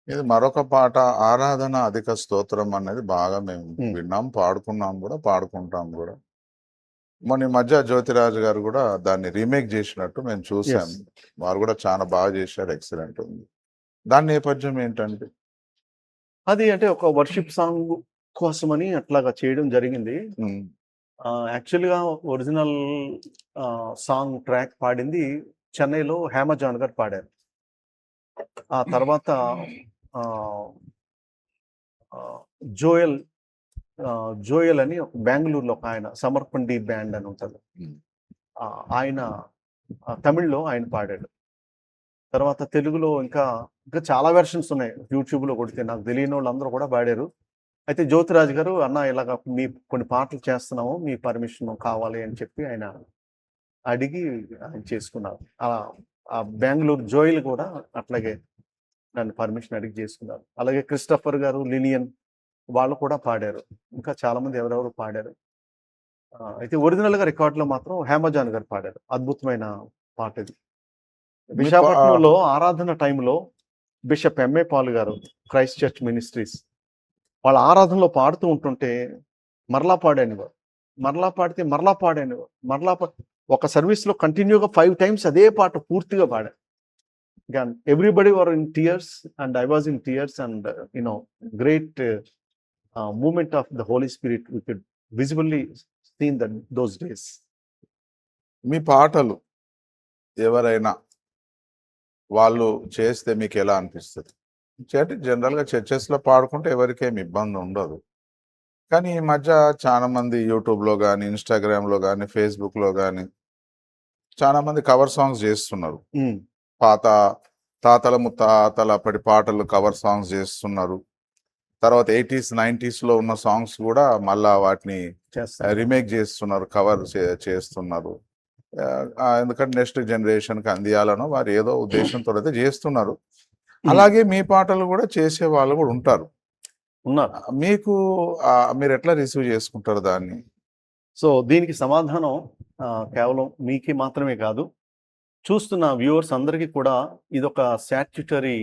ఇది మరొక పాట, ఆరాధన అధిక స్తోత్రం అనేది బాగా మేము ఉమ్. విన్నాం, పాడుకున్నాం కూడా, పాడుకుంటాం కూడా. మొన్న ఈ మధ్య జ్యోతిరాజు గారు కూడా దాన్ని రీమేక్ చేసినట్టు మేము చూసాం. Yes. వారు కూడా చాలా బాగా చేశారు, ఎక్సలెంట్ ఉంది. దాని నేపథ్యం ఏంటంటే? అది అంటే ఒక వర్షిప్ సాంగ్ కోసమని అట్లాగా చేయడం జరిగింది. ఉమ్, యాక్చువల్గా ఒరిజినల్ సాంగ్ ట్రాక్ పాడింది చెన్నైలో హేమజాన్ గారు పాడారు. ఆ తర్వాత ఆ, ఆ, జోయల్ జోయల్ అని ఒక బెంగళూరులో ఒక ఆయన, సమర్పండి బ్యాండ్ అని ఉంటుంది. ఉమ్. ఆయన తమిళ్లో ఆయన పాడాడు. తర్వాత తెలుగులో ఇంకా ఇంకా చాలా వెర్షన్స్ ఉన్నాయి, యూట్యూబ్లో కొడితే నాకు తెలియని వాళ్ళు అందరూ కూడా పాడారు. అయితే జ్యోతిరాజు గారు, అన్న ఇలాగ మీ కొన్ని పాటలు చేస్తున్నాము, మీ పర్మిషన్ కావాలి అని చెప్పి ఆయన అడిగి ఆయన చేసుకున్నారు. ఆ బెంగళూరు జోయిల్ కూడా అట్లాగే నన్ను పర్మిషన్ అడిగి చేసుకున్నారు. అలాగే క్రిస్టఫర్ గారు, లిలియన్ వాళ్ళు కూడా పాడారు. ఇంకా చాలా మంది ఎవరెవరు పాడారు. అయితే ఒరిజినల్గా రికార్డులో మాత్రం హేమజాన్ గారు పాడారు. అద్భుతమైన పాట ఇది. విశాఖపట్నంలో ఆరాధన టైంలో బిషప్ ఎంఏ పాల్ గారు, క్రైస్ట్ చర్చ్ మినిస్ట్రీస్, వాళ్ళ ఆరాధనలో పాడుతూ ఉంటుంటే మరలా పాడానివారు, మరలా పాడితే మరలా పాడానివారు, ఒక సర్వీస్లో కంటిన్యూగా 5 times అదే పాట పూర్తిగా పాడాను. Everybody were in tears and I was in tears and great moment of the Holy Spirit we could visibly seen those days. మీ పాటలు ఎవరైనా వాళ్ళు చేస్తే మీకు ఎలా అనిపిస్తుంది? అంటే జనరల్గా చర్చెస్లో పాడుకుంటే ఎవరికేమి ఇబ్బంది ఉండదు. కానీ ఈ మధ్య చాలా మంది యూట్యూబ్లో కానీ, ఇన్స్టాగ్రామ్లో కానీ, ఫేస్బుక్లో కానీ చాలా మంది కవర్ సాంగ్స్ చేస్తున్నారు. పాత తాతల ముత్తాతల అప్పటి పాటలు కవర్ సాంగ్స్ చేస్తున్నారు. తర్వాత 80s 90s ఉన్న సాంగ్స్ కూడా మళ్ళా వాటిని రీమేక్ చేస్తున్నారు, కవర్ చేస్తున్నారు. ఎందుకంటే నెక్స్ట్ జనరేషన్కి అందియాలనో వారు ఏదో ఉద్దేశంతో అయితే చేస్తున్నారు. అలాగే మీ పాటలు కూడా చేసే వాళ్ళు కూడా ఉంటారు. మీకు మీరు ఎట్లా రిసీవ్ చేసుకుంటారు దాన్ని? సో దీనికి సమాధానం కేవలం మీకే మాత్రమే కాదు, చూస్తున్న వ్యూవర్స్ అందరికీ కూడా ఇదొక స్టాట్యుటరీ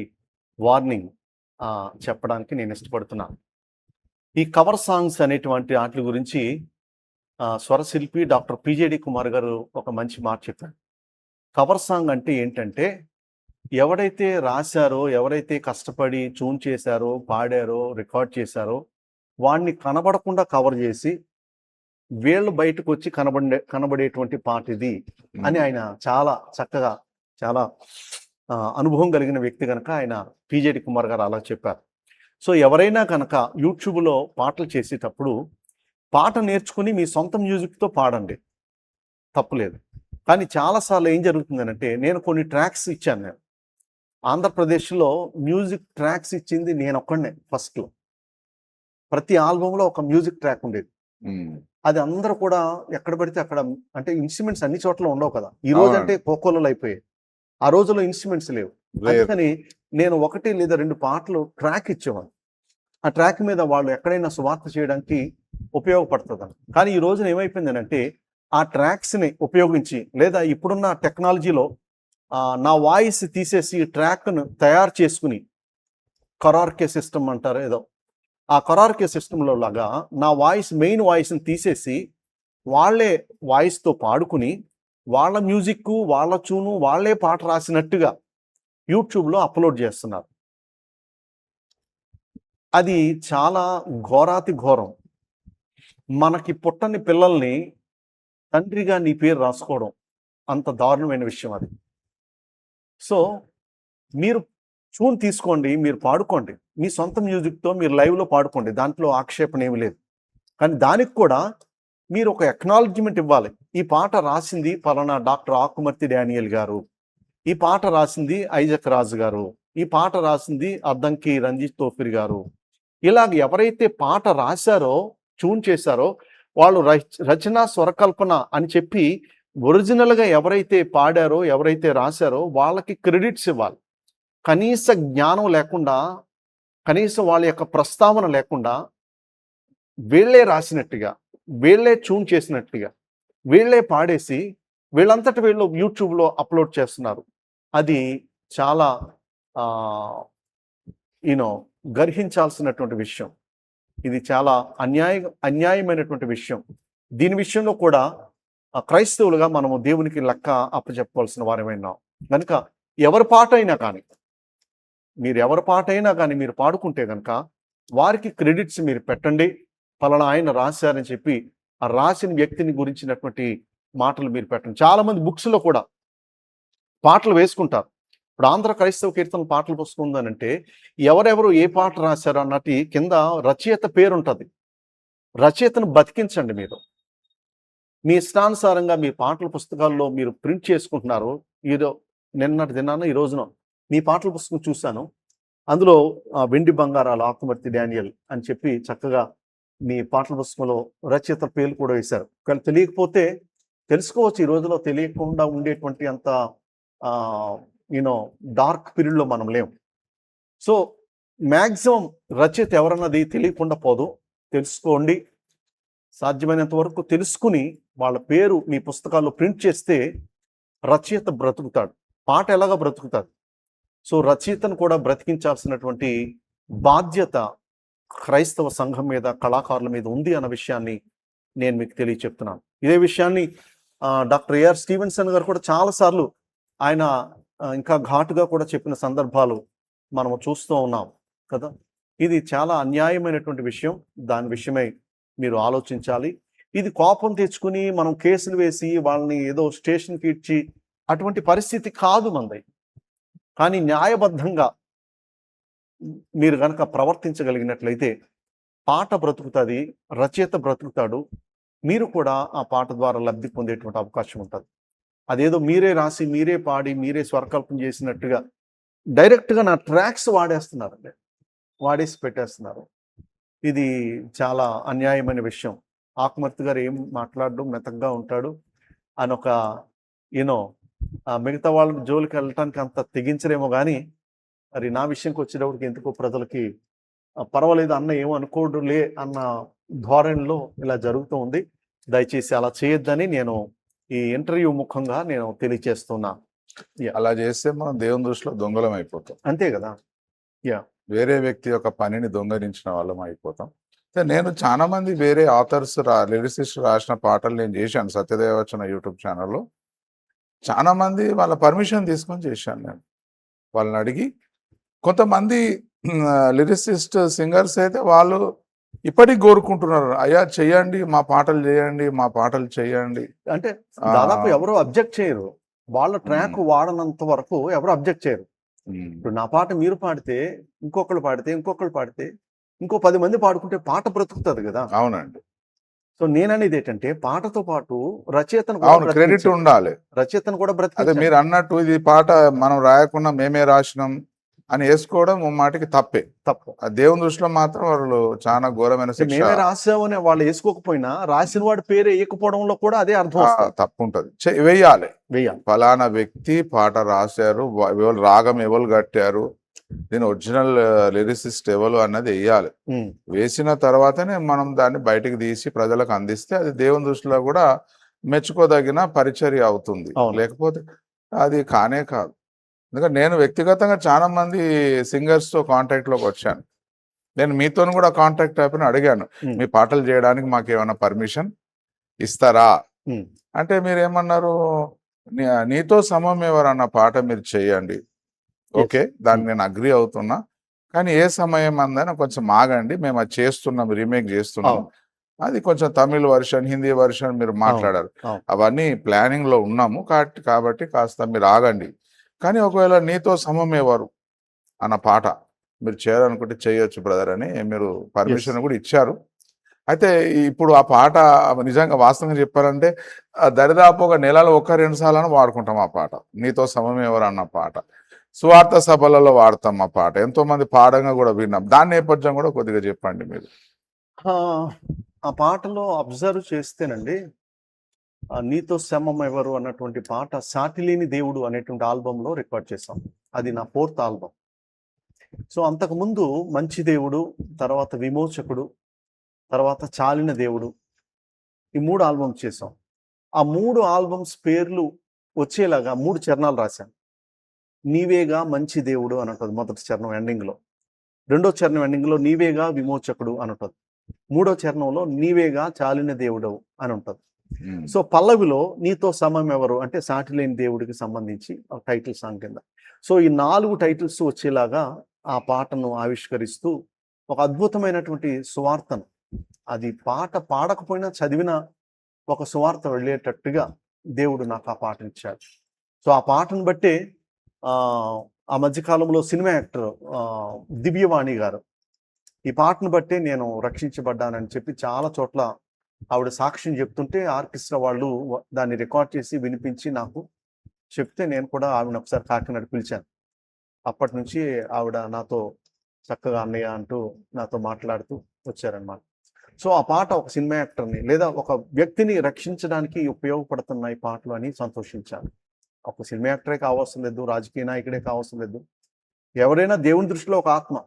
వార్నింగ్ చెప్పడానికి నేను ఇష్టపడుతున్నాను. ఈ కవర్ సాంగ్స్ అనేటువంటి వాటి గురించి స్వరశిల్పి డాక్టర్ పిజేడి కుమార్ గారు ఒక మంచి మాట చెప్పారు. కవర్ సాంగ్ అంటే ఏంటంటే, ఎవడైతే రాశారో, ఎవరైతే కష్టపడి ట్యూన్ చేశారో, పాడారో, రికార్డ్ చేశారో వాడిని కనబడకుండా కవర్ చేసి వీళ్ళు బయటకు వచ్చి కనబడేటువంటి పాట ఇది అని ఆయన చాలా చక్కగా, చాలా అనుభవం కలిగిన వ్యక్తి కనుక ఆయన పిజేడి కుమార్ గారు అలా చెప్పారు. సో ఎవరైనా కనుక యూట్యూబ్లో పాటలు చేసేటప్పుడు పాట నేర్చుకుని మీ సొంత మ్యూజిక్తో పాడండి, తప్పులేదు. కానీ చాలాసార్లు ఏం జరుగుతుందనంటే, నేను కొన్ని ట్రాక్స్ ఇచ్చాను. నేను ఆంధ్రప్రదేశ్లో మ్యూజిక్ ట్రాక్స్ ఇచ్చింది నేను ఒక్కడనే. ఫస్ట్లో ప్రతి ఆల్బంలో ఒక మ్యూజిక్ ట్రాక్ ఉండేది. అది అందరూ కూడా ఎక్కడ పడితే అక్కడ, అంటే ఇన్స్ట్రుమెంట్స్ అన్ని చోట్ల ఉండవు కదా. ఈ రోజు అంటే కోకోలలో అయిపోయాయి, ఆ రోజుల్లో ఇన్స్ట్రుమెంట్స్ లేవు. అందుకని నేను 1 లేదా 2 పాటలు ట్రాక్ ఇచ్చేవాడు. ఆ ట్రాక్ మీద వాళ్ళు ఎక్కడైనా సువార్త చేయడానికి ఉపయోగపడుతుందని. కానీ ఈ రోజున ఏమైపోయిందనంటే, ఆ ట్రాక్స్ని ఉపయోగించి లేదా ఇప్పుడున్న టెక్నాలజీలో నా వాయిస్ తీసేసి ట్రాక్ను తయారు చేసుకుని, కరార్కే సిస్టమ్ అంటారు ఏదో, ఆ కరార్కే సిస్టంలో లాగా నా వాయిస్ మెయిన్ వాయిస్ని తీసేసి వాళ్ళే వాయిస్తో పాడుకుని వాళ్ళ మ్యూజిక్ వాళ్ళ ట్యూను వాళ్ళే పాట రాసినట్టుగా యూట్యూబ్లో అప్లోడ్ చేస్తున్నారు. అది చాలా ఘోరాతి ఘోరం. మనకి పుట్టని పిల్లల్ని తండ్రిగా నీ పేరు రాసుకోవడం అంత దారుణమైన విషయం అది. సో మీరు ట్యూన్ తీసుకోండి, మీరు పాడుకోండి, మీ సొంత మ్యూజిక్తో మీరు లైవ్లో పాడుకోండి, దాంట్లో ఆక్షేపణ ఏమి లేదు. కానీ దానికి కూడా మీరు ఒక ఎక్నాలజ్మెంట్ ఇవ్వాలి. ఈ పాట రాసింది పలానా డాక్టర్ ఆకుమర్తి డానియల్ గారు, ఈ పాట రాసింది ఐజక్ రాజు గారు, ఈ పాట రాసింది అద్దంకి రంజిత్ తోఫిర్ గారు. ఇలాగ ఎవరైతే పాట రాశారో, ట్యూన్ చేశారో వాళ్ళు రచన స్వరకల్పన అని చెప్పి ఒరిజినల్గా ఎవరైతే పాడారో, ఎవరైతే రాశారో వాళ్ళకి క్రెడిట్స్ ఇవ్వాలి. కనీస జ్ఞానం లేకుండా, కనీసం వాళ్ళ యొక్క ప్రస్తావన లేకుండా వీళ్ళే రాసినట్టుగా, వీళ్ళే ట్యూన్ చేసినట్టుగా, వీళ్ళే పాడేసి వీళ్ళంతటి వీళ్ళు యూట్యూబ్లో అప్లోడ్ చేస్తున్నారు. అది చాలా గర్హించాల్సినటువంటి విషయం. ఇది చాలా అన్యాయమైనటువంటి విషయం. దీని విషయంలో కూడా క్రైస్తవులుగా మనము దేవునికి లెక్క అప్పచెప్పవలసిన వారమైనా కనుక ఎవరి పాట అయినా కానీ, మీరు ఎవరి పాట అయినా కానీ మీరు పాడుకుంటే కనుక వారికి క్రెడిట్స్ మీరు పెట్టండి. పలానా ఆయన రాశారని చెప్పి ఆ రాసిన వ్యక్తిని గురించినటువంటి మాటలు మీరు పెట్టండి. చాలామంది బుక్స్లో కూడా పాటలు వేసుకుంటారు. ఇప్పుడు ఆంధ్ర క్రైస్తవ కీర్తన పాటలు పుస్తకం ఉందనంటే ఎవరెవరు ఏ పాట రాశారు అన్నట్టు కింద రచయిత పేరు ఉంటుంది. రచయితను బతికించండి. మీరు మీ ఇష్టానుసారంగా మీ పాటల పుస్తకాల్లో మీరు ప్రింట్ చేసుకుంటున్నారు. నిన్నటి దినాన ఈ రోజున మీ పాటల పుస్తకం చూశాను. అందులో వెండి బంగారాలు ఆకుమర్తి డానియల్ అని చెప్పి చక్కగా మీ పాటల పుస్తకంలో రచయిత పేర్లు కూడా వేశారు. కానీ తెలియకపోతే తెలుసుకోవచ్చు. ఈ రోజులో తెలియకుండా ఉండేటువంటి అంత డార్క్ పీరియడ్లో మనం లేము. సో మ్యాక్సిమం రచయిత ఎవరన్నది తెలియకుండా పోదు. తెలుసుకోండి. సాధ్యమైనంత వరకు తెలుసుకుని వాళ్ళ పేరు మీ పుస్తకాల్లో ప్రింట్ చేస్తే రచయిత బ్రతుకుతాడు, పాట ఎలాగా బ్రతుకుతాడు. సో రచయితను కూడా బ్రతికించాల్సినటువంటి బాధ్యత క్రైస్తవ సంఘం మీద, కళాకారుల మీద ఉంది అన్న విషయాన్ని నేను మీకు తెలియచెప్తున్నాను. ఇదే విషయాన్ని డాక్టర్ ఏఆర్ స్టీవెన్సన్ గారు కూడా చాలాసార్లు ఆయన ఇంకా ఘాటుగా కూడా చెప్పిన సందర్భాలు మనము చూస్తూ ఉన్నాం కదా. ఇది చాలా అన్యాయమైనటువంటి విషయం. దాని విషయమై మీరు ఆలోచించాలి. ఇది కోపం తెచ్చుకుని మనం కేసులు వేసి వాళ్ళని ఏదో స్టేషన్కి ఇచ్చి అటువంటి పరిస్థితి కాదు మనది. కానీ న్యాయబద్ధంగా మీరు కనుక ప్రవర్తించగలిగినట్లయితే పాట బ్రతుకుతుంది, రచయిత బ్రతుకుతాడు, మీరు కూడా ఆ పాట ద్వారా లబ్ధి పొందేటువంటి అవకాశం ఉంటుంది. అదేదో మీరే రాసి, మీరే పాడి, మీరే స్వరకల్పన చేసినట్టుగా డైరెక్ట్గా నా ట్రాక్స్ వాడేస్తున్నారండి, వాడేసి పెట్టేస్తున్నారు. ఇది చాలా అన్యాయమైన విషయం. ఆకుమర్తి గారు ఏం మాట్లాడడం, మెతగ్గా ఉంటాడు అని ఒక మిగతా వాళ్ళ జోలికి వెళ్ళటానికి అంత తెగించరేమో కానీ, మరి నా విషయంకి వచ్చేటప్పటికి ఎందుకో ప్రజలకి పర్వాలేదు అన్న ఏమో అనుకోడులే అన్న ధోరణిలో ఇలా జరుగుతూ ఉంది. దయచేసి అలా చేయొద్దని నేను ఈ ఇంటర్వ్యూ ముఖంగా నేను తెలియచేస్తున్నా. అలా చేస్తే మనం దేవుని దృష్టిలో దొంగలం అయిపోతాం. అంతే కదా. వేరే వ్యక్తి యొక్క పనిని దొంగలించిన వాళ్ళం అయిపోతాం. నేను చాలా మంది వేరే ఆథర్స్ లిరిసిస్ట్ రాసిన పాటలు నేను చేశాను సత్యదేవచన యూట్యూబ్ ఛానల్లో. చాలా మంది వాళ్ళ పర్మిషన్ తీసుకొని చేశాను నేను. వాళ్ళని అడిగి, కొంతమంది లిరిసిస్ట్ సింగర్స్ అయితే వాళ్ళు ఇప్పటికి కోరుకుంటున్నారు, అయ్యా చెయ్యండి, మా పాటలు చేయండి, మా పాటలు చెయ్యండి అంటే దాదాపు ఎవరు అబ్జెక్ట్ చేయరు. వాళ్ళ ట్రాక్ వాడనంత వరకు ఎవరు అబ్జెక్ట్ చేయరు. ఇప్పుడు నా పాట మీరు పాడితే, ఇంకొకళ్ళు పాడితే ఇంకో 10 మంది పాడుకుంటే పాట బ్రతుకుతుంది కదా. అవునండి. సో నేననేది ఏంటంటే పాటతో పాటు రచయితను క్రెడిట్ ఉండాలి. రచయితను కూడా అదే మీరు అన్నట్టు ఇది పాట మనం రాయకుండా మేమే రాసినాం అని వేసుకోవడం మాటికి తప్పు. ఆ దేవుని దృష్టిలో మాత్రం వాళ్ళు చాలా ఘోరమైన శిక్ష. మేమే రాసామని వాళ్ళు వేసుకోకపోయినా రాసిన వాడి పేరు వేయకపోవడంలో కూడా అదే అర్థం తప్పు ఉంటుంది. వేయాలి. ఫలానా వ్యక్తి పాట రాశారు, ఎవరు రాగం ఎవరు కట్టారు, దీని ఒరిజినల్ లిరిసిస్ట్ ఎవరు అన్నది వేయాలి. వేసిన తర్వాతనే మనం దాన్ని బయటకు తీసి ప్రజలకు అందిస్తే అది దేవుని దృష్టిలో కూడా మెచ్చుకోదగిన పరిచర్య అవుతుంది. లేకపోతే అది కానే కాదు. ఎందుకంటే నేను వ్యక్తిగతంగా చాలా మంది సింగర్స్తో కాంటాక్ట్లోకి వచ్చాను. నేను మీతోని కూడా కాంటాక్ట్ అయిపోయిన అడిగాను, ఉమ్, మీ పాటలు చేయడానికి మాకు ఏమైనా పర్మిషన్ ఇస్తారా ఉమ్, అంటే మీరు ఏమన్నారు, నీతో సమం ఎవరు అన్న పాట మీరు చేయండి, yes, ఓకే దాన్ని ఉమ్, నేను అగ్రి అవుతున్నా, కానీ ఏ సమయం అందని కొంచెం ఆగండి, మేము అది చేస్తున్నాం, రీమేక్ చేస్తున్నాం, అవును, అది కొంచెం తమిళ్ వర్షన్ హిందీ వర్షన్ మీరు అవును, మాట్లాడారు, అవును, అవన్నీ ప్లానింగ్ లో ఉన్నాము కాబట్టి కాస్త మీరు ఆగండి, కానీ ఒకవేళ నీతో సమం ఎవరు అన్న పాట మీరు చేయాలనుకుంటే చేయొచ్చు బ్రదర్ అని మీరు yes, పర్మిషన్ కూడా ఇచ్చారు. అయితే ఇప్పుడు ఆ పాట నిజంగా వాస్తవంగా చెప్పారంటే దరిదాపు ఒక నెలలో 1-2 సార్లు వాడుకుంటాం ఆ పాట, నీతో సమం ఎవరు అన్న పాట. సువార్త సభలలో వాడతాం ఆ పాట, ఎంతో మంది పాడంగా కూడా విన్నాం. దాని నేపథ్యం కూడా కొద్దిగా చెప్పండి మీరు. ఆ ఆ పాటలో అబ్జర్వ్ చేస్తేనండి, నీతో సమం ఎవరు అన్నటువంటి పాట సాటిలేని దేవుడు అనేటువంటి ఆల్బంలో రికార్డ్ చేశాం. అది నా 4th ఆల్బం. సో అంతకుముందు మంచి దేవుడు, తర్వాత విమోచకుడు, తర్వాత చాలిన దేవుడు, ఈ 3 ఆల్బమ్స్ చేసాం. ఆ 3 ఆల్బమ్స్ పేర్లు వచ్చేలాగా 3 చరణాలు రాశాను. నీవేగా మంచి దేవుడు అని ఉంటుంది మొదటి చరణం ఎండింగ్లో, రెండో చరణం ఎండింగ్లో నీవేగా విమోచకుడు అని ఉంటుంది, మూడో చరణంలో నీవేగా చాలిన దేవుడు అని ఉంటుంది. ఉమ్. సో పల్లవిలో నీతో సమం ఎవరు అంటే సాటిలేని దేవుడికి సంబంధించి ఒక టైటిల్ సాంగ్ కింద. సో ఈ 4 టైటిల్స్ వచ్చేలాగా ఆ పాటను ఆవిష్కరిస్తూ ఒక అద్భుతమైనటువంటి సువార్తను, అది పాట పాడకపోయినా చదివిన ఒక సువార్త వెళ్ళేటట్టుగా దేవుడు నాకు ఆ పాటను ఇచ్చాడు. సో ఆ పాటను బట్టే ఆ మధ్యకాలంలో సినిమా యాక్టర్ దివ్యవాణి గారు ఈ పాటను బట్టే నేను రక్షించబడ్డానని చెప్పి చాలా చోట్ల ఆవిడ సాక్ష్యం చెప్తుంటే ఆర్కెస్ట్రా వాళ్ళు దాన్ని రికార్డ్ చేసి వినిపించి నాకు చెప్తే నేను కూడా ఆవిడని ఒకసారి కాకినాడ పిలిచాను. అప్పటి నుంచి ఆవిడ నాతో చక్కగా అన్నయ్య అంటూ నాతో మాట్లాడుతూ వచ్చారనమాట. సో ఆ పాట ఒక సినిమా యాక్టర్ని లేదా ఒక వ్యక్తిని రక్షించడానికి ఉపయోగపడుతున్న ఈ పాటలు అని సంతోషించాను. ఒక సినిమా యాక్టరే కావాల్సిన లేదు, రాజకీయ నాయకుడే కావాల్సిన లేదు, ఎవరైనా దేవుని దృష్టిలో ఒక ఆత్మ.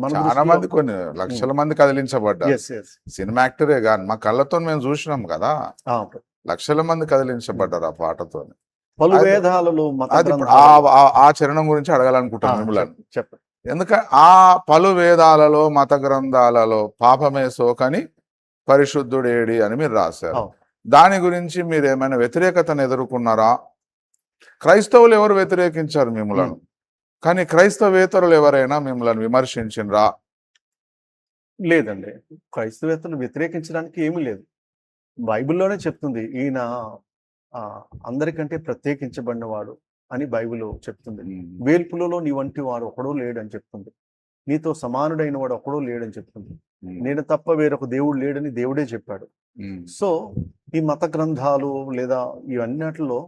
మన చాలా దృష్టిలో మంది కొన్ని లక్షల మంది కదిలించబడ్డారు, ఎస్ ఎస్ సినిమా యాక్టరే కానీ మా కళ్ళతో మేము చూసినాం కదా, లక్షల మంది కదిలించబడ్డారు ఆ పాటతో. పలు అది- వేదాలలో మత అది ఇప్పుడు గ్రంథాలలో- ఆ చరణం గురించి అడగాలనుకుంటాను మిమ్మల్ని. చెప్పండి. ఎందుకంటే ఆ పలు వేదాలలో మత గ్రంథాలలో పాపమే సోకని పరిశుద్ధుడేడి అని మీరు రాశారు. అవును. దాని గురించి మీరు ఏమైనా వ్యతిరేకతను ఎదుర్కొన్నారా? క్రైస్తవులు ఎవరు వ్యతిరేకించారు మిమ్మల్ని, కానీ క్రైస్తవేతరులు ఎవరైనా మిమ్మల్ని విమర్శించినరా? లేదండి, క్రైస్తవేత్తలు వ్యతిరేకించడానికి ఏమీ లేదు. బైబిల్లోనే చెప్తుంది ఈయన అందరికంటే ప్రత్యేకించబడినవాడు అని బైబిల్ చెప్తుంది. వేల్పులలో నీ వంటి వాడు ఒకడో లేడని చెప్తుంది, నీతో సమానుడైన వాడు ఒకడో లేడని చెప్తుంది, నేను తప్ప వేరొక దేవుడు లేడని దేవుడే చెప్పాడు. సో ఈ మత గ్రంథాలు లేదా ఇవన్నిటిలో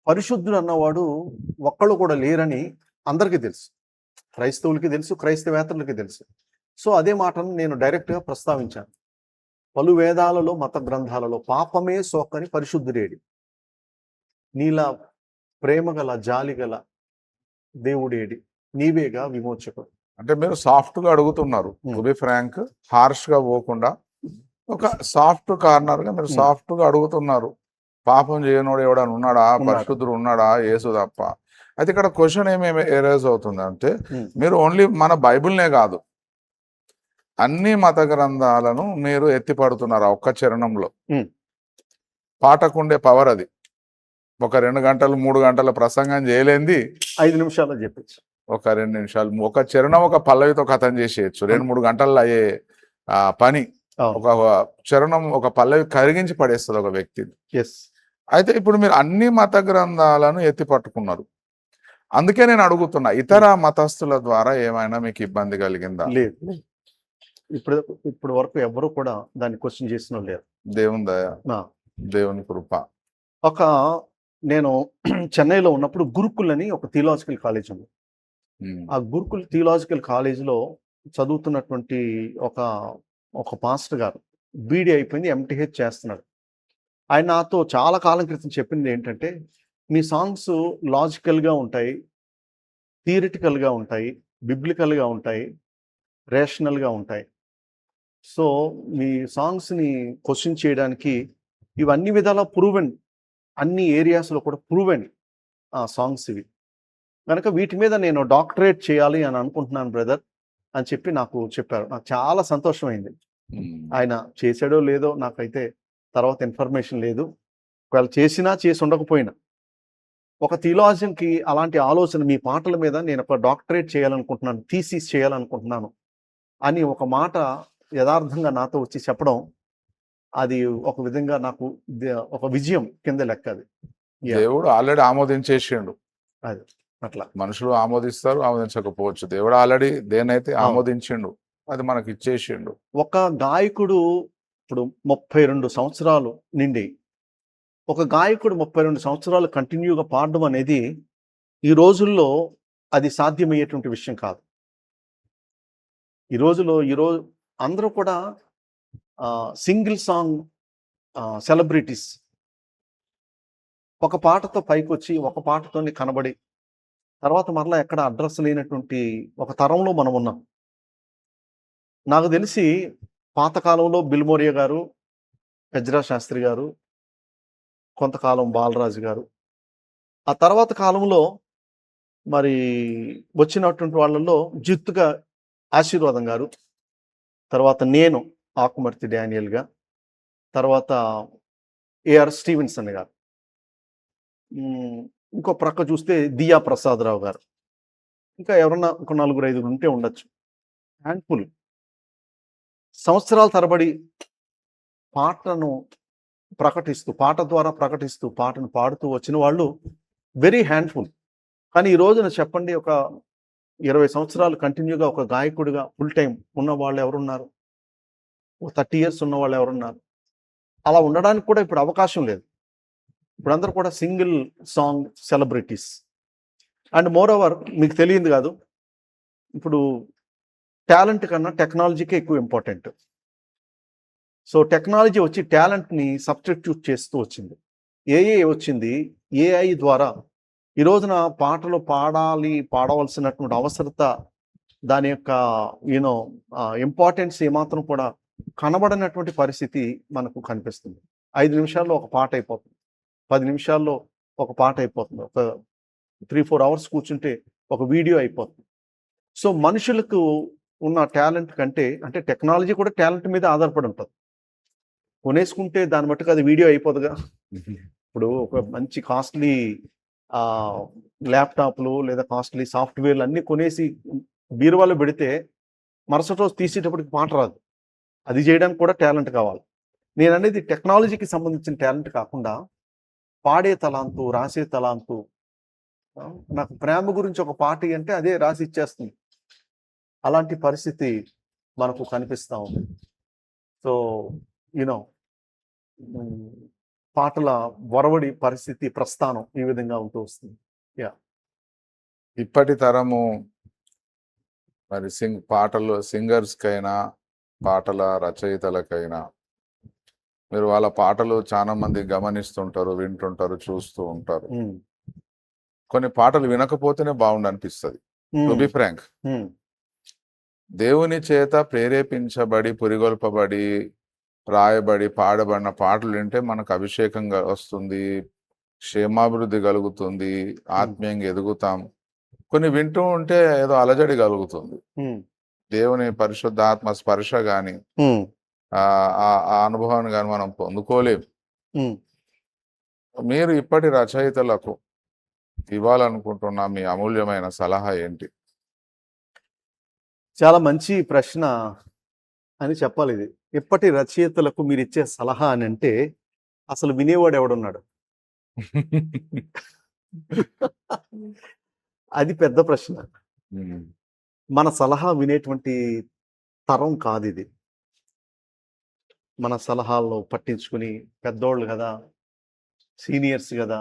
పరిశుద్ధుడు అన్నవాడు ఒక్కళ్ళు కూడా లేరని అందరికీ తెలుసు, క్రైస్తవులకి తెలుసు, క్రైస్తవేతరులకి తెలుసు. సో అదే మాటను నేను డైరెక్ట్గా ప్రస్తావించాను. పలు వేదాలలో మత గ్రంథాలలో పాపమే సోకని పరిశుద్ధుడేడి, నీలా ప్రేమ గల జాలి గల దేవుడేడి, నీవేగా విమోచకుడు. అంటే మీరు సాఫ్ట్ గా అడుగుతున్నారు, టు బి ఫ్రాంక్, హార్ష్ గా పోకుండా ఒక సాఫ్ట్ కార్నర్ గా మీరు సాఫ్ట్ గా అడుగుతున్నారు. పాపం చేయనోడు ఎవడని ఉన్నాడా, పరిశుద్ధుడు ఉన్నాడా, యేసు తప్ప. అయితే ఇక్కడ క్వశ్చన్ ఏమేమి ఎరేజ్ అవుతుంది అంటే, మీరు ఓన్లీ మన బైబిల్నే కాదు అన్ని మత గ్రంథాలను మీరు ఎత్తి పడుతున్నారు ఒక్క చరణంలో. పాటకుండే పవర్ అది. ఒక 2 గంటలు 3 గంటల ప్రసంగం చేయలేంది 5 నిమిషాల్లో చెప్పచ్చు, ఒక 2 నిమిషాలు ఒక చరణం ఒక పల్లవితో కథం చేసేయచ్చు. 2-3 గంటల్లో అయ్యే పని ఒక చరణం ఒక పల్లవి కరిగించి పడేస్తుంది ఒక వ్యక్తిని. అయితే ఇప్పుడు మీరు అన్ని మత గ్రంథాలను ఎత్తి పట్టుకున్నారు, అందుకే నేను అడుగుతున్నా, ఇతర మతస్థుల ద్వారా ఏమైనా మీకు ఇబ్బంది కలిగిందా? లేదు, ఇప్పుడు వరకు ఎవరు కూడా దాన్ని క్వశ్చన్ చేసిన లేరు. దేవుని దయ, దేవుని కృప. నేను చెన్నైలో ఉన్నప్పుడు గురుకుల్ అని ఒక థియలాజికల్ కాలేజ్ ఉంది. ఆ గురుకుల్ థియలాజికల్ కాలేజ్లో చదువుతున్నటువంటి ఒక పాస్టర్ గారు బీడీ అయిపోయింది, ఎంటీహెచ్ చేస్తున్నాడు. ఆయన నాతో చాలా కాలం క్రితం చెప్పింది ఏంటంటే, మీ సాంగ్స్ లాజికల్గా ఉంటాయి, థియరిటికల్గా ఉంటాయి, బిబ్లికల్గా ఉంటాయి, రేషనల్గా ఉంటాయి. సో మీ సాంగ్స్ని క్వశ్చన్ చేయడానికి ఇవన్నీ విధాలా ప్రూవెన్, అన్ని ఏరియాస్లో కూడా ప్రూవెన్ సాంగ్స్ ఇవి కనుక వీటి మీద నేను డాక్టరేట్ చేయాలి అని అనుకుంటున్నాను బ్రదర్ అని చెప్పి నాకు చెప్పారు. నాకు చాలా సంతోషమైంది. ఉమ్. ఆయన చేశాడో లేదో నాకైతే తర్వాత ఇన్ఫర్మేషన్ లేదు. ఒకవేళ చేసినా చేసి ఉండకపోయినా ఒక థియోలాజియన్‌కి అలాంటి ఆలోచన మీ పాటల మీద నేను ఒక డాక్టరేట్ చేయాలనుకుంటున్నాను, థీసిస్ చేయాలనుకుంటున్నాను అని ఒక మాట యథార్థంగా నాతో వచ్చి చెప్పడం, అది ఒక విధంగా నాకు ఒక విజయం కింద లెక్క అది. యాహ్! దేవుడు ఆల్రెడీ ఆమోదించేసిండు. అది. అట్లా. మనుషులు ఆమోదిస్తారు, ఆమోదించకపోవచ్చు. దేవుడు ఆల్రెడీ దేన్నైతే అవును. ఆమోదించిండు అది మనకి ఇచ్చేసిండు. ఒక గాయకుడు ఇప్పుడు 32 సంవత్సరాలు నిండి ఒక గాయకుడు 32 సంవత్సరాలు కంటిన్యూగా పాడడం అనేది ఈ రోజుల్లో అది సాధ్యమయ్యేటువంటి విషయం కాదు. ఈరోజు అందరూ కూడా సింగిల్ సాంగ్ సెలబ్రిటీస్. ఒక పాటతో పైకొచ్చి, ఒక పాటతోనే కనబడి, తర్వాత మరలా ఎక్కడ అడ్రస్ లేనటువంటి ఒక తరంలో మనం ఉన్నాం. నాకు తెలిసి పాతకాలంలో బిల్మోరియా గారు, పెజ్రా శాస్త్రి గారు, కొంతకాలం బాలరాజు గారు, ఆ తర్వాత కాలంలో మరి వచ్చినటువంటి వాళ్ళలో జిత్తుగా ఆశీర్వాదం గారు, తర్వాత నేను ఆకుమర్తి డానియల్‌గా, తర్వాత ఏఆర్ స్టీవెన్సన్ గారు. ఇంకో ప్రక్క చూస్తే దియా ప్రసాదరావు గారు. ఇంకా ఎవరన్నా ఒక నలుగురు, ఐదుగురు ఉంటే ఉండొచ్చు. హ్యాండ్‌ఫుల్. సంవత్సరాల తరబడి పాటను ప్రకటిస్తూ, పాట ద్వారా ప్రకటిస్తూ, పాటను పాడుతూ వచ్చిన వాళ్ళు వెరీ హ్యాండ్‌ఫుల్. కానీ ఈ రోజున చెప్పండి, ఒక 20 సంవత్సరాలు కంటిన్యూగా ఒక గాయకుడిగా ఫుల్ టైమ్ ఉన్న వాళ్ళు ఎవరున్నారు? ఓ 30 ఇయర్స్ ఉన్న వాళ్ళు ఎవరున్నారు? అలా ఉండడానికి కూడా ఇప్పుడు అవకాశం లేదు. ఇప్పుడందరూ కూడా single song celebrities. And more over మీకు తెలియంది కాదు, ఇప్పుడు టాలెంట్ కన్నా టెక్నాలజీకే ఎక్కువ ఇంపార్టెంట్. సో టెక్నాలజీ వచ్చి టాలెంట్‌ని సబ్స్టిట్యూట్ చేస్తూ వచ్చింది. ఏఐ వచ్చింది. ఏఐ ద్వారా ఈ రోజున పాటలు పాడవలసినటువంటి అవసరత, దాని యొక్క ఇంపార్టెన్స్ ఏమాత్రం కూడా కనబడనటువంటి పరిస్థితి మనకు కనిపిస్తుంది. 5 నిమిషాల్లో ఒక పాట అయిపోతుంది. 10 నిమిషాల్లో ఒక పాట అయిపోతుంది. ఒక 3, 4 అవర్స్ కూర్చుంటే ఒక వీడియో అయిపోతుంది. సో మనుషులకు ఉన్న టాలెంట్ కంటే, అంటే టెక్నాలజీ కూడా టాలెంట్ మీద ఆధారపడి ఉంటది. కొనేసుకుంటే దాన్ని మట్టుకు అది వీడియో అయిపోదుగా. ఇప్పుడు ఒక మంచి కాస్ట్‌లీ ల్యాప్‌టాప్‌లు లేదా కాస్ట్‌లీ సాఫ్ట్‌వేర్‌లు అన్నీ కొనేసి బీరువాలో పెడితే మరుసటి రోజు తీసేటప్పటికి పాట రాదు. అది చేయడానికి కూడా టాలెంట్ కావాలి. నేననేది టెక్నాలజీకి సంబంధించిన టాలెంట్ కాకుండా పాడే తలాంతు, రాసే తలాంతు. నాకు ప్రేమ గురించి ఒక పాట అంటే అదే రాసి ఇచ్చేస్తుంది. అలాంటి పరిస్థితి మనకు కనిపిస్తా ఉంది. సో యూనో పాటల ఒరవడి పరిస్థితి, ప్రస్థానం ఈ విధంగా ఉంటూ వస్తుంది. యాహ్! ఇప్పటి తరము మరి పాటలు సింగర్స్‌కైనా, పాటల రచయితలకైనా మీరు వాళ్ళ పాటలు చాలా మంది గమనిస్తుంటారు, వింటుంటారు, చూస్తూ ఉంటారు. కొన్ని పాటలు వినకపోతేనే బాగుండనిపిస్తది. To be frank. దేవుని చేత ప్రేరేపించబడి, పురిగొల్పబడి, రాయబడి, పాడబడిన పాటలు వింటే మనకు అభిషేకంగా వస్తుంది, క్షేమాభివృద్ధి కలుగుతుంది, ఆత్మీయంగా ఎదుగుతాం. కొన్ని వింటూ ఉంటే ఏదో అలజడి కలుగుతుంది. దేవుని పరిశుద్ధాత్మ స్పర్శ గాని ఆ అనుభవాన్ని కానీ మనం పొందుకోలేం. మీరు ఇప్పటి రచయితలకు ఇవ్వాలనుకుంటున్న మీ అమూల్యమైన సలహా ఏంటి? చాలా మంచి ప్రశ్న అని చెప్పాలి ఇది. ఇప్పటి రచయితలకు మీరు ఇచ్చే సలహా అని అంటే అసలు వినేవాడు ఎవడున్నాడు? అది పెద్ద ప్రశ్న. మన సలహా వినేటువంటి తరం కాదు ఇది. మన సలహాలను పట్టించుకుని పెద్దోళ్ళు కదా, సీనియర్స్ కదా,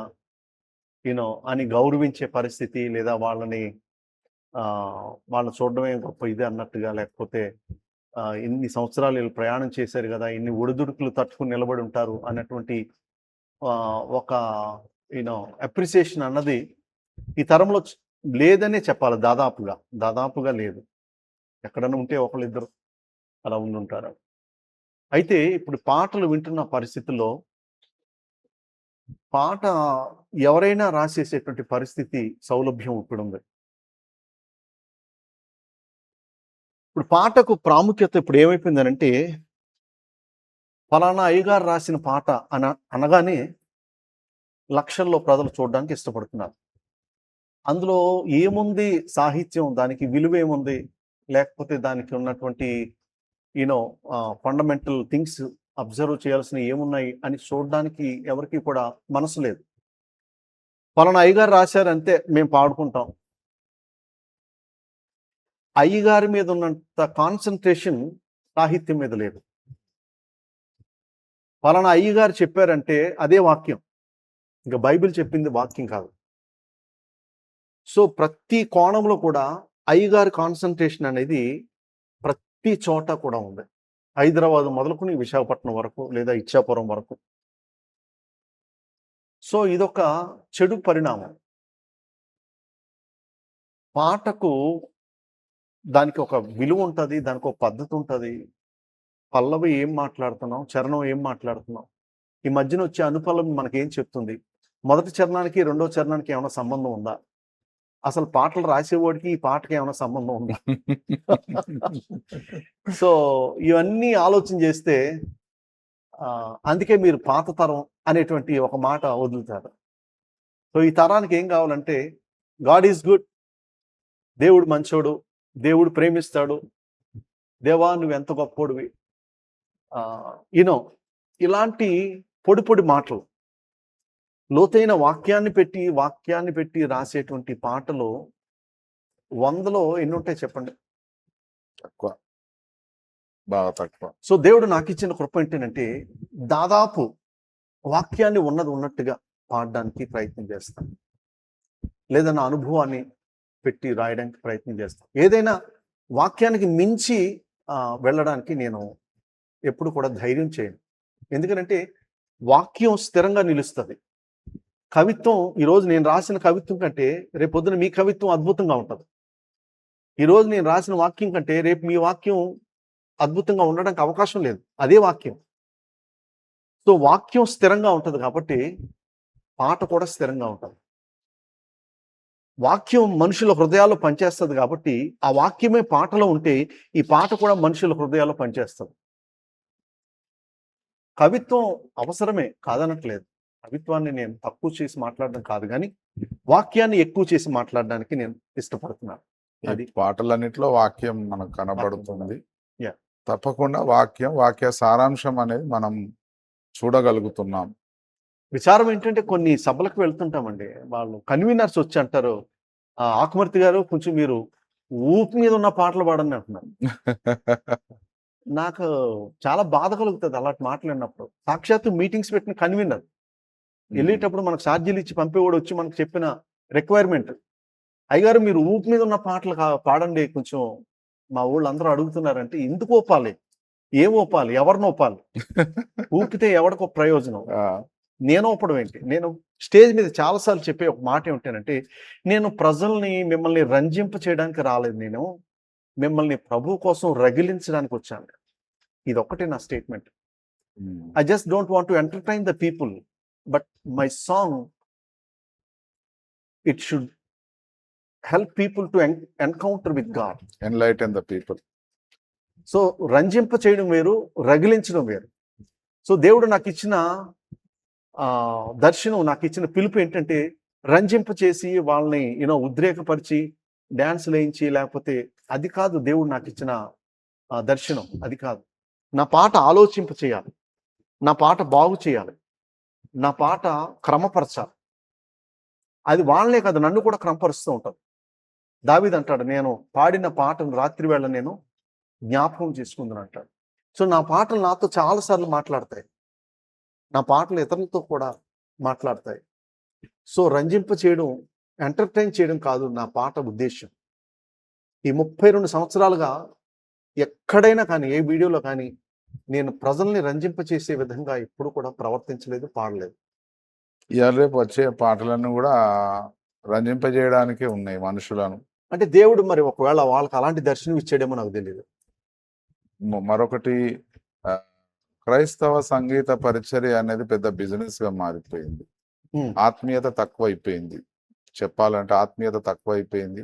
అని గౌరవించే పరిస్థితి, లేదా వాళ్ళని చూడడమే గొప్ప ఇది అన్నట్టుగా, లేకపోతే ఇన్ని సంవత్సరాలు వీళ్ళు ప్రయాణం చేశారు కదా, ఇన్ని ఒడిదుడుకులు తట్టుకుని నిలబడి ఉంటారు అన్నటువంటి ఒక అప్రిసియేషన్ అన్నది ఈ తరంలో లేదనే చెప్పాలి. దాదాపుగా లేదు. ఎక్కడన్నా ఉంటే ఒకళ్ళిద్దరు అలా ఉండుంటారు. అయితే ఇప్పుడు పాటలు వింటున్న పరిస్థితుల్లో పాట ఎవరైనా రాసేసేటువంటి పరిస్థితి, సౌలభ్యం ఇప్పుడుంది. ఇప్పుడు పాటకు ప్రాముఖ్యత ఇప్పుడు ఏమైపోయిందనంటే, ఫలానా అయ్యగారు రాసిన పాట అనగానే లక్షల్లో ప్రజలు చూడడానికి ఇష్టపడుతున్నారు. అందులో ఏముంది సాహిత్యం, దానికి విలువేముంది, లేకపోతే దానికి ఉన్నటువంటి యూనో ఫండమెంటల్ థింగ్స్ అబ్జర్వ్ చేయాల్సినవి ఏమున్నాయి అని చూడడానికి ఎవరికి కూడా మనసు లేదు. ఫలానా అయ్యగారు రాశారంతే మేము పాడుకుంటాం. అయ్యగారి మీద ఉన్నంత కాన్సన్ట్రేషన్ సాహిత్యం మీద లేదు. ఫలానా అయ్యగారు చెప్పారంటే అదే వాక్యం, ఇంకా బైబిల్ చెప్పింది వాక్యం కాదు. సో ప్రతి కోణంలో కూడా అయ్యగారి కాన్సన్ట్రేషన్ అనేది ప్రతి చోట కూడా ఉంది. హైదరాబాద్ మొదలుకొని విశాఖపట్నం వరకు లేదా ఇచ్చాపురం వరకు. సో ఇదొక చెడు పరిణామం. పాటకు దానికి ఒక విలువ ఉంటుంది, దానికి ఒక పద్ధతి ఉంటుంది. పల్లవి ఏం మాట్లాడుతున్నాం, చరణం ఏం మాట్లాడుతున్నాం, ఈ మధ్యన వచ్చే అనుపల్లవి మనకేం చెప్తుంది, మొదటి చరణానికి రెండో చరణానికి ఏమైనా సంబంధం ఉందా, అసలు పాటలు రాసేవాడికి ఈ పాటకి ఏమైనా సంబంధం ఉందా? సో ఇవన్నీ ఆలోచన చేస్తే అందుకే మీరు పాత తరం అనేటువంటి ఒక మాట వదులుతారు. సో ఈ తరానికి ఏం కావాలంటే గాడ్ ఈజ్ గుడ్, దేవుడు మంచోడు, దేవుడు ప్రేమిస్తాడు, దేవా నువ్వు ఎంత గొప్పోడివి, యూనో ఇలాంటి పొడి పొడి మాటలు. లోతైన వాక్యాన్ని పెట్టి రాసేటువంటి పాటలు 100లో ఎన్ని ఉంటాయి చెప్పండి? తక్కువ, బాగా తక్కువ. సో దేవుడు నాకు ఇచ్చిన కృప ఏంటంటే దాదాపు వాక్యాన్ని ఉన్నట్టుగా పాడడానికి ప్రయత్నం చేస్తాను, లేదా నా అనుభవాన్ని పెట్టి రాయడానికి ప్రయత్నం చేస్తాను. ఏదైనా వాక్యానికి మించి వెళ్ళడానికి నేను ఎప్పుడు కూడా ధైర్యం చేయను. ఎందుకంటే వాక్యం స్థిరంగా నిలుస్తుంది. కవిత్వం, ఈరోజు నేను రాసిన కవిత్వం కంటే రేపొద్దున మీ కవిత్వం అద్భుతంగా ఉంటుంది. ఈరోజు నేను రాసిన వాక్యం కంటే రేపు మీ వాక్యం అద్భుతంగా ఉండడానికి అవకాశం లేదు, అదే వాక్యం. సో వాక్యం స్థిరంగా ఉంటుంది కాబట్టి పాట కూడా స్థిరంగా ఉంటుంది. వాక్యం మనుషుల హృదయాల్లో పనిచేస్తుంది కాబట్టి ఆ వాక్యమే పాటలో ఉంటే ఈ పాట కూడా మనుషుల హృదయాల్లో పనిచేస్తుంది. కవిత్వం అవసరమే, కాదనట్లేదు. కవిత్వాన్ని నేను తక్కువ చేసి మాట్లాడడం కాదు, కానీ వాక్యాన్ని ఎక్కువ చేసి మాట్లాడడానికి నేను ఇష్టపడుతున్నాను. అది పాటలన్నిట్లో వాక్యం మనకు కనబడుతుంది. Yeah. తప్పకుండా వాక్య సారాంశం అనేది మనం చూడగలుగుతున్నాం. విచారం ఏంటంటే కొన్ని సభలకు వెళ్తుంటామండి, వాళ్ళు కన్వీనర్స్ వచ్చి అంటారు, ఆకుమర్తి గారు కొంచెం మీరు ఊపు మీద ఉన్న పాటలు పాడండి అంటున్నారు. నాకు చాలా బాధ కలుగుతుంది అలాంటి మాట్లాడినప్పుడు. సాక్షాత్తు మీటింగ్స్ పెట్టిన కన్వీనర్ వెళ్ళేటప్పుడు మనకు ఛార్జీలు ఇచ్చి పంపేవాడు వచ్చి మనకు చెప్పిన రిక్వైర్మెంట్, అయ్యగారు మీరు ఊపు మీద ఉన్న పాటలు పాడండి కొంచెం, మా ఊళ్ళు అందరూ అడుగుతున్నారంటే ఎందుకు ఒప్పాలి, ఏం ఒప్పాలి, ఎవరిని ఒప్పాలి, ఊపితే ఎవరికో ప్రయోజనం, నేను ఒప్పడం ఏంటి? నేను స్టేజ్ మీద చాలాసార్లు చెప్పే ఒక మాట ఏమిటంటే, నేను ప్రజల్ని మిమ్మల్ని రంజింప చేయడానికి రాలేదు, నేను మిమ్మల్ని ప్రభు కోసం రగిలించడానికి వచ్చాను. ఇది ఒక్కటే నా statement. I just don't want to entertain the people, but my song it should help people to encounter with God. Enlighten the people. So రంజింప చేయడం వేరు, రగిలించడం వేరు. సో దేవుడు నాకు ఇచ్చిన దర్శనం, నాకు ఇచ్చిన పిలుపు ఏంటంటే రంజింప చేసి వాళ్ళని ఉద్రేకపరిచి డ్యాన్స్లు వేయించి, లేకపోతే అది కాదు దేవుడు నాకు ఇచ్చిన దర్శనం, అది కాదు. నా పాట ఆలోచింప చేయాలి, నా పాట బాగు చేయాలి, నా పాట క్రమపరచాలి. అది వాళ్ళనే కాదు నన్ను కూడా క్రమపరుస్తూ ఉంటుంది. దావీదు అంటాడు, నేను పాడిన పాటను రాత్రి వేళ నేను జ్ఞాపకం చేసుకుందని అంటాడు. సో నా పాటలు నాతో చాలాసార్లు మాట్లాడతాయి, నా పాటలు ఇతరులతో కూడా మాట్లాడతాయి. సో రంజింప చేయడం, ఎంటర్టైన్ చేయడం కాదు నా పాట ఉద్దేశం. ఈ 32 సంవత్సరాలుగా ఎక్కడైనా కానీ, ఏ వీడియోలో కానీ నేను ప్రజల్ని రంజింప చేసే విధంగా ఎప్పుడు కూడా ప్రవర్తించలేదు, పాడలేదు. ఇవాళ రేపు వచ్చే పాటలన్నీ కూడా రంజింపజేయడానికే ఉన్నాయి మనుషులను. అంటే దేవుడు మరి ఒకవేళ వాళ్ళకి అలాంటి దర్శనం ఇచ్చాడేమో నాకు తెలియదు. మరొకటి, క్రైస్తవ సంగీత పరిచర్య అనేది పెద్ద బిజినెస్ గా మారిపోయింది. ఆత్మీయత తక్కువైపోయింది. చెప్పాలంటే ఆత్మీయత తక్కువైపోయింది.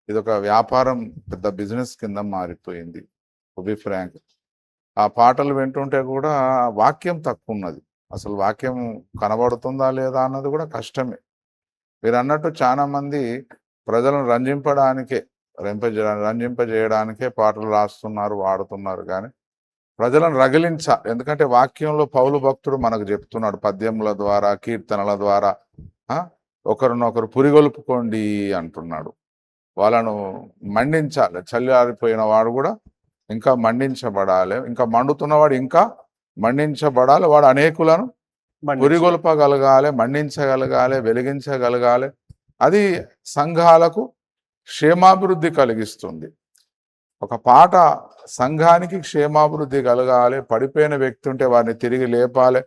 ఇదొక వ్యాపారం, పెద్ద బిజినెస్ కింద మారిపోయింది. To be frank. ఆ పాటలు వింటుంటే కూడా వాక్యం తక్కువ ఉన్నది. అసలు వాక్యం కనబడుతుందా లేదా అన్నది కూడా కష్టమే. మీరు అన్నట్టు చాలా మంది ప్రజలను రంజింపజేయడానికే పాటలు రాస్తున్నారు, వాడుతున్నారు. కానీ ప్రజలను ఎందుకంటే వాక్యంలో పౌలు భక్తుడు మనకు చెప్తున్నాడు, పద్యముల ద్వారా, కీర్తనల ద్వారా ఒకరినొకరు పురిగొల్పుకోండి అంటున్నాడు. వాళ్ళను మండించాలి. చల్లారిపోయిన వాడు కూడా ఇంకా మండించబడాలి, ఇంకా మండుతున్నవాడు ఇంకా మండించబడాలి. వాడు అనేకులను పురిగొల్పగలగాలి, మండించగలగాలి, వెలిగించగలగాలి. అది సంఘాలకు క్షేమాభివృద్ధి కలిగిస్తుంది. ఒక పాట సంఘానికి క్షేమాభివృద్ధి కలగాలి. పడిపోయిన వ్యక్తి ఉంటే వారిని తిరిగి లేపాలి,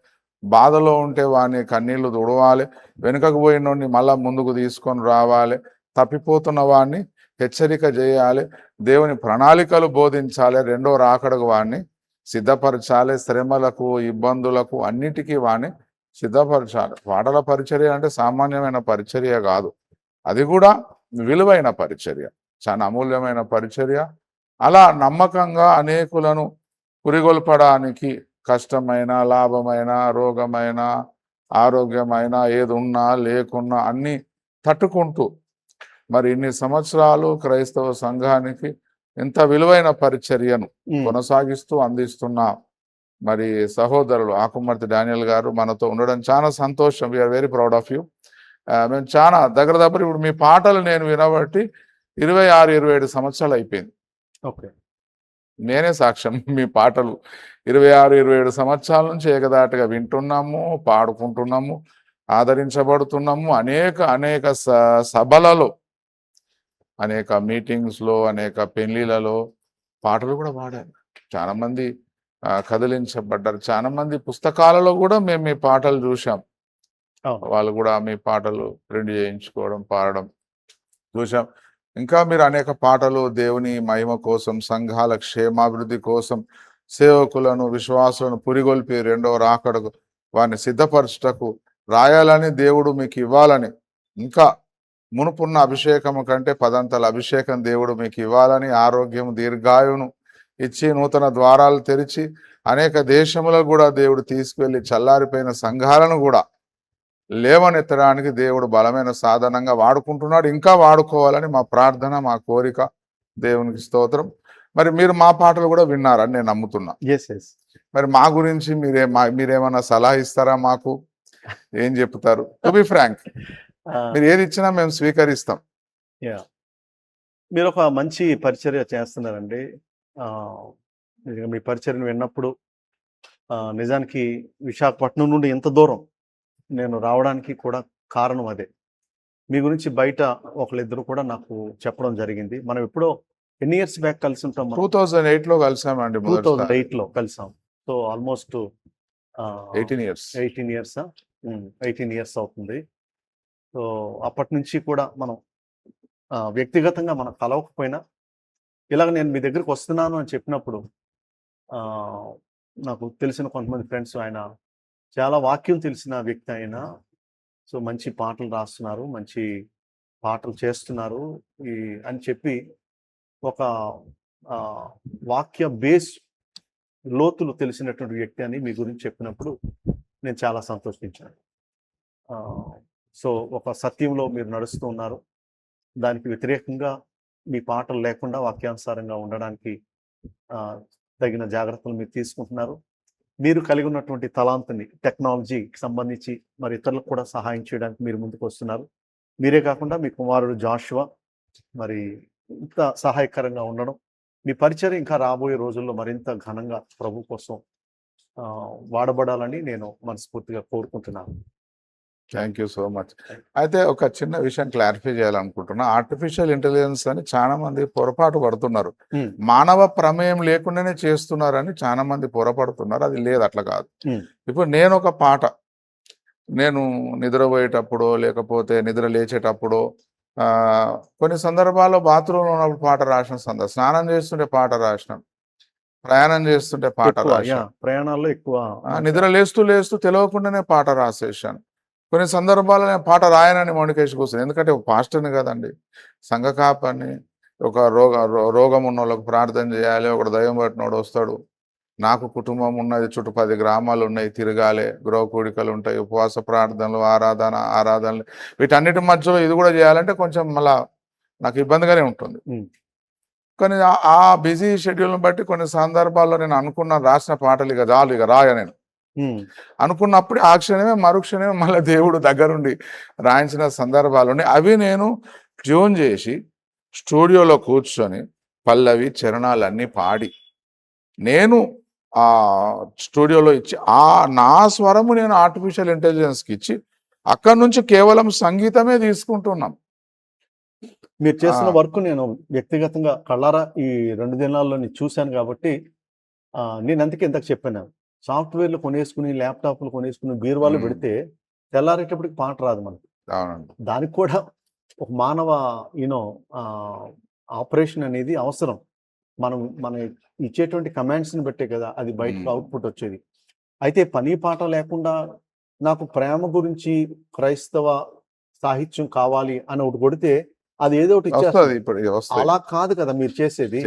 బాధలో ఉంటే వారిని కన్నీళ్లు తుడవాలి, వెనుకకు పోయినోడిని మళ్ళా ముందుకు తీసుకొని రావాలి, తప్పిపోతున్న వాడిని హెచ్చరిక చేయాలి, దేవుని ప్రణాళికలు బోధించాలి, రెండో రాకడకు వాడిని సిద్ధపరచాలి, శ్రమలకు, ఇబ్బందులకు అన్నిటికీ వాడిని సిద్ధపరచాలి. పాటల పరిచర్య అంటే సామాన్యమైన పరిచర్య కాదు, అది కూడా విలువైన పరిచర్య, చాలా అమూల్యమైన పరిచర్య. అలా నమ్మకంగా అనేకులను పురిగొల్పడానికి కష్టమైన, లాభమైన, రోగమైన, ఆరోగ్యమైన, ఏది ఉన్నా లేకున్నా అన్ని తట్టుకుంటూ మరి ఇన్ని సంవత్సరాలు క్రైస్తవ సంఘానికి ఇంత విలువైన పరిచర్యను కొనసాగిస్తూ అందిస్తున్న మరి సహోదరులు ఆకుమర్తి డానియల్ గారు మనతో ఉండడం చాలా సంతోషం. We are very proud of you. మేము చాలా దగ్గర ఇప్పుడు మీ పాటలు నేను వినబట్టి 26-27 సంవత్సరాలు అయిపోయింది. ఓకే, నేనే సాక్ష్యం. మీ పాటలు 26-27 సంవత్సరాల నుంచి ఏకదాటిగా వింటున్నాము, పాడుకుంటున్నాము, ఆదరించబడుతున్నాము. అనేక సభలలో, అనేక మీటింగ్స్లో, అనేక పెళ్లిలలో పాటలు కూడా పాడారు. చాలా మంది కదిలించబడ్డారు. చాలా మంది పుస్తకాలలో కూడా మేము మీ పాటలు చూసాం. వాళ్ళు కూడా మీ పాటలు ప్రింట్ చేయించుకోవడం, పాడడం చూసాం. ఇంకా మీరు అనేక పాటలు దేవుని మహిమ కోసం, సంఘాల క్షేమాభివృద్ధి కోసం, సేవకులను, విశ్వాసులను పురిగొల్పి రెండవ రాకడకు వారిని సిద్ధపరచుటకు రాయాలని, దేవుడు మీకు ఇవ్వాలని, ఇంకా మునుపున్న అభిషేకము కంటే 10 అంతల అభిషేకం దేవుడు మీకు ఇవ్వాలని, ఆరోగ్యం, దీర్ఘాయువును ఇచ్చి, నూతన ద్వారాలు తెరిచి అనేక దేశములకు కూడా దేవుడు తీసుకువెళ్ళి చల్లారిపోయిన సంఘాలను కూడా లేవనెత్తడానికి దేవుడు బలమైన సాధనంగా వాడుకుంటున్నాడు. ఇంకా వాడుకోవాలని మా ప్రార్థన, మా కోరిక. దేవునికి స్తోత్రం. మరి మీరు మా పాటలు కూడా విన్నారని నేను నమ్ముతున్నా. మరి మా గురించి మీరేమన్నా సలహా ఇస్తారా? మాకు ఏం చెప్తారు? టు బి ఫ్రాంక్, మీరు ఏది ఇచ్చినా మేము స్వీకరిస్తాం. మీరు ఒక మంచి పరిచర్య చేస్తున్నారండి. మీ పరిచర్యను విన్నప్పుడు నిజానికి విశాఖపట్నం నుండి ఇంత దూరం నేను రావడానికి కూడా కారణం అదే. మీ గురించి బయట ఒకళ్ళిద్దరు కూడా నాకు చెప్పడం జరిగింది. మనం ఎప్పుడో ఎన్ని ఇయర్స్ బ్యాక్ కలిసి ఉంటాం? 2008లో కలిసామండి. 2008లో కలిసాం. So almost 18 years. 18 ఇయర్స్ అవుతుంది. సో అప్పటి నుంచి కూడా మనం వ్యక్తిగతంగా మనం కలవకపోయినా ఇలాగ నేను మీ దగ్గరికి వస్తున్నాను అని చెప్పినప్పుడు నాకు తెలిసిన కొంతమంది ఫ్రెండ్స్, ఆయన చాలా వాక్యం తెలిసిన వ్యక్తి అయినా, సో మంచి పాటలు రాస్తున్నారు, మంచి పాటలు చేస్తున్నారు అని చెప్పి ఒక వాక్య బేస్ లోతులు తెలిసినటువంటి వ్యక్తి అని మీ గురించి చెప్పినప్పుడు నేను చాలా సంతోషించాను. సో ఒక సత్యంలో మీరు నడుస్తూ ఉన్నారు. దానికి వ్యతిరేకంగా మీ పాటలు లేకుండా వాక్యానుసారంగా ఉండడానికి తగిన జాగ్రత్తలు మీరు తీసుకుంటున్నారు. మీరు కలిగి ఉన్నటువంటి తలాంతుని, టెక్నాలజీకి సంబంధించి మరి ఇతరులకు కూడా సహాయం చేయడానికి మీరు ముందుకు వస్తున్నారు. మీరే కాకుండా మీ కుమారుడు జాషువా మరి ఇంత సహాయకరంగా ఉండడం, మీ పరిచయం ఇంకా రాబోయే రోజుల్లో మరింత ఘనంగా ప్రభు కోసం వాడబడాలని నేను మనస్ఫూర్తిగా కోరుకుంటున్నాను. Thank you so much. అయితే ఒక చిన్న విషయం క్లారిఫై చేయాలనుకుంటున్నా. ఆర్టిఫిషియల్ ఇంటెలిజెన్స్ అని చాలా మంది పొరపాటు పడుతున్నారు. మానవ ప్రమేయం లేకుండానే చేస్తున్నారని చాలా మంది పొరపడుతున్నారు. అది లేదు, అట్లా కాదు. ఇప్పుడు నేను ఒక పాట, నేను నిద్రపోయేటప్పుడు లేకపోతే నిద్ర లేచేటప్పుడు, కొన్ని సందర్భాల్లో బాత్రూంలో ఉన్నప్పుడు పాట రాసిన స్నానం చేస్తుంటే పాట రాసినాను, ప్రయాణం చేస్తుంటే పాట రాశాను, ప్రయాణాల్లో ఎక్కువ నిద్ర లేస్తూ తెలియకుండానే పాట రాసేసాను. కొన్ని సందర్భాల్లో నేను పాట రాయనని మొండికేసి కూర్చున్నాను. ఎందుకంటే పాస్టర్ని కదండి, సంఘ కాపని, ఒక రోగం ఉన్న వాళ్ళకు ప్రార్థన చేయాలి, ఒకడు దయ్యం పట్టినోడు వస్తాడు, నాకు కుటుంబం ఉన్నది, చుట్టూ 10 గ్రామాలు ఉన్నాయి, తిరగాలి, గృహ కూడికలు ఉంటాయి, ఉపవాస ప్రార్థనలు, ఆరాధనలు, వీటన్నిటి మధ్యలో ఇది కూడా చేయాలంటే కొంచెం మళ్ళా నాకు ఇబ్బందిగానే ఉంటుంది. కానీ ఆ బిజీ షెడ్యూల్ని బట్టి కొన్ని సందర్భాల్లో నేను అనుకున్న రాసిన పాటలు ఇక చాలు, ఇక రాయ నేను అనుకున్నప్పుడు ఆ క్షణమే మరుక్షణమే మళ్ళీ దేవుడు దగ్గరుండి రాయించిన సందర్భాలు ఉన్నాయి. అవి నేను ట్యూన్ చేసి స్టూడియోలో కూర్చొని పల్లవి చరణాలన్నీ పాడి నేను ఆ స్టూడియోలో ఇచ్చి నా స్వరము నేను ఆర్టిఫిషియల్ ఇంటెలిజెన్స్కి ఇచ్చి అక్కడి నుంచి కేవలం సంగీతమే తీసుకుంటున్నాం. మీరు చేస్తున్న వర్క్ నేను వ్యక్తిగతంగా కళ్ళారా ఈ 2 దినాల్లో చూశాను కాబట్టి నేను అందుకే ఇంతకు చెప్పాను, సాఫ్ట్వేర్లు కొనేసుకుని ల్యాప్టాప్లు కొనేసుకుని బీరువాలు పెడితే తెల్లారేటప్పటికి పాట రాదు మనకి. దానికి కూడా ఒక మానవ ఆపరేషన్ అనేది అవసరం. మనం ఇచ్చేటువంటి కమాండ్స్ని బట్టే కదా అది బయటకు అవుట్పుట్ వచ్చేది. అయితే పని పాట లేకుండా నాకు ప్రేమ గురించి క్రైస్తవ సాహిత్యం కావాలి అని ఒకటి కొడితే అది ఏదో ఒకటి ఇచ్చేస్తుంది. అలా కాదు కదా మీరు చేసేది.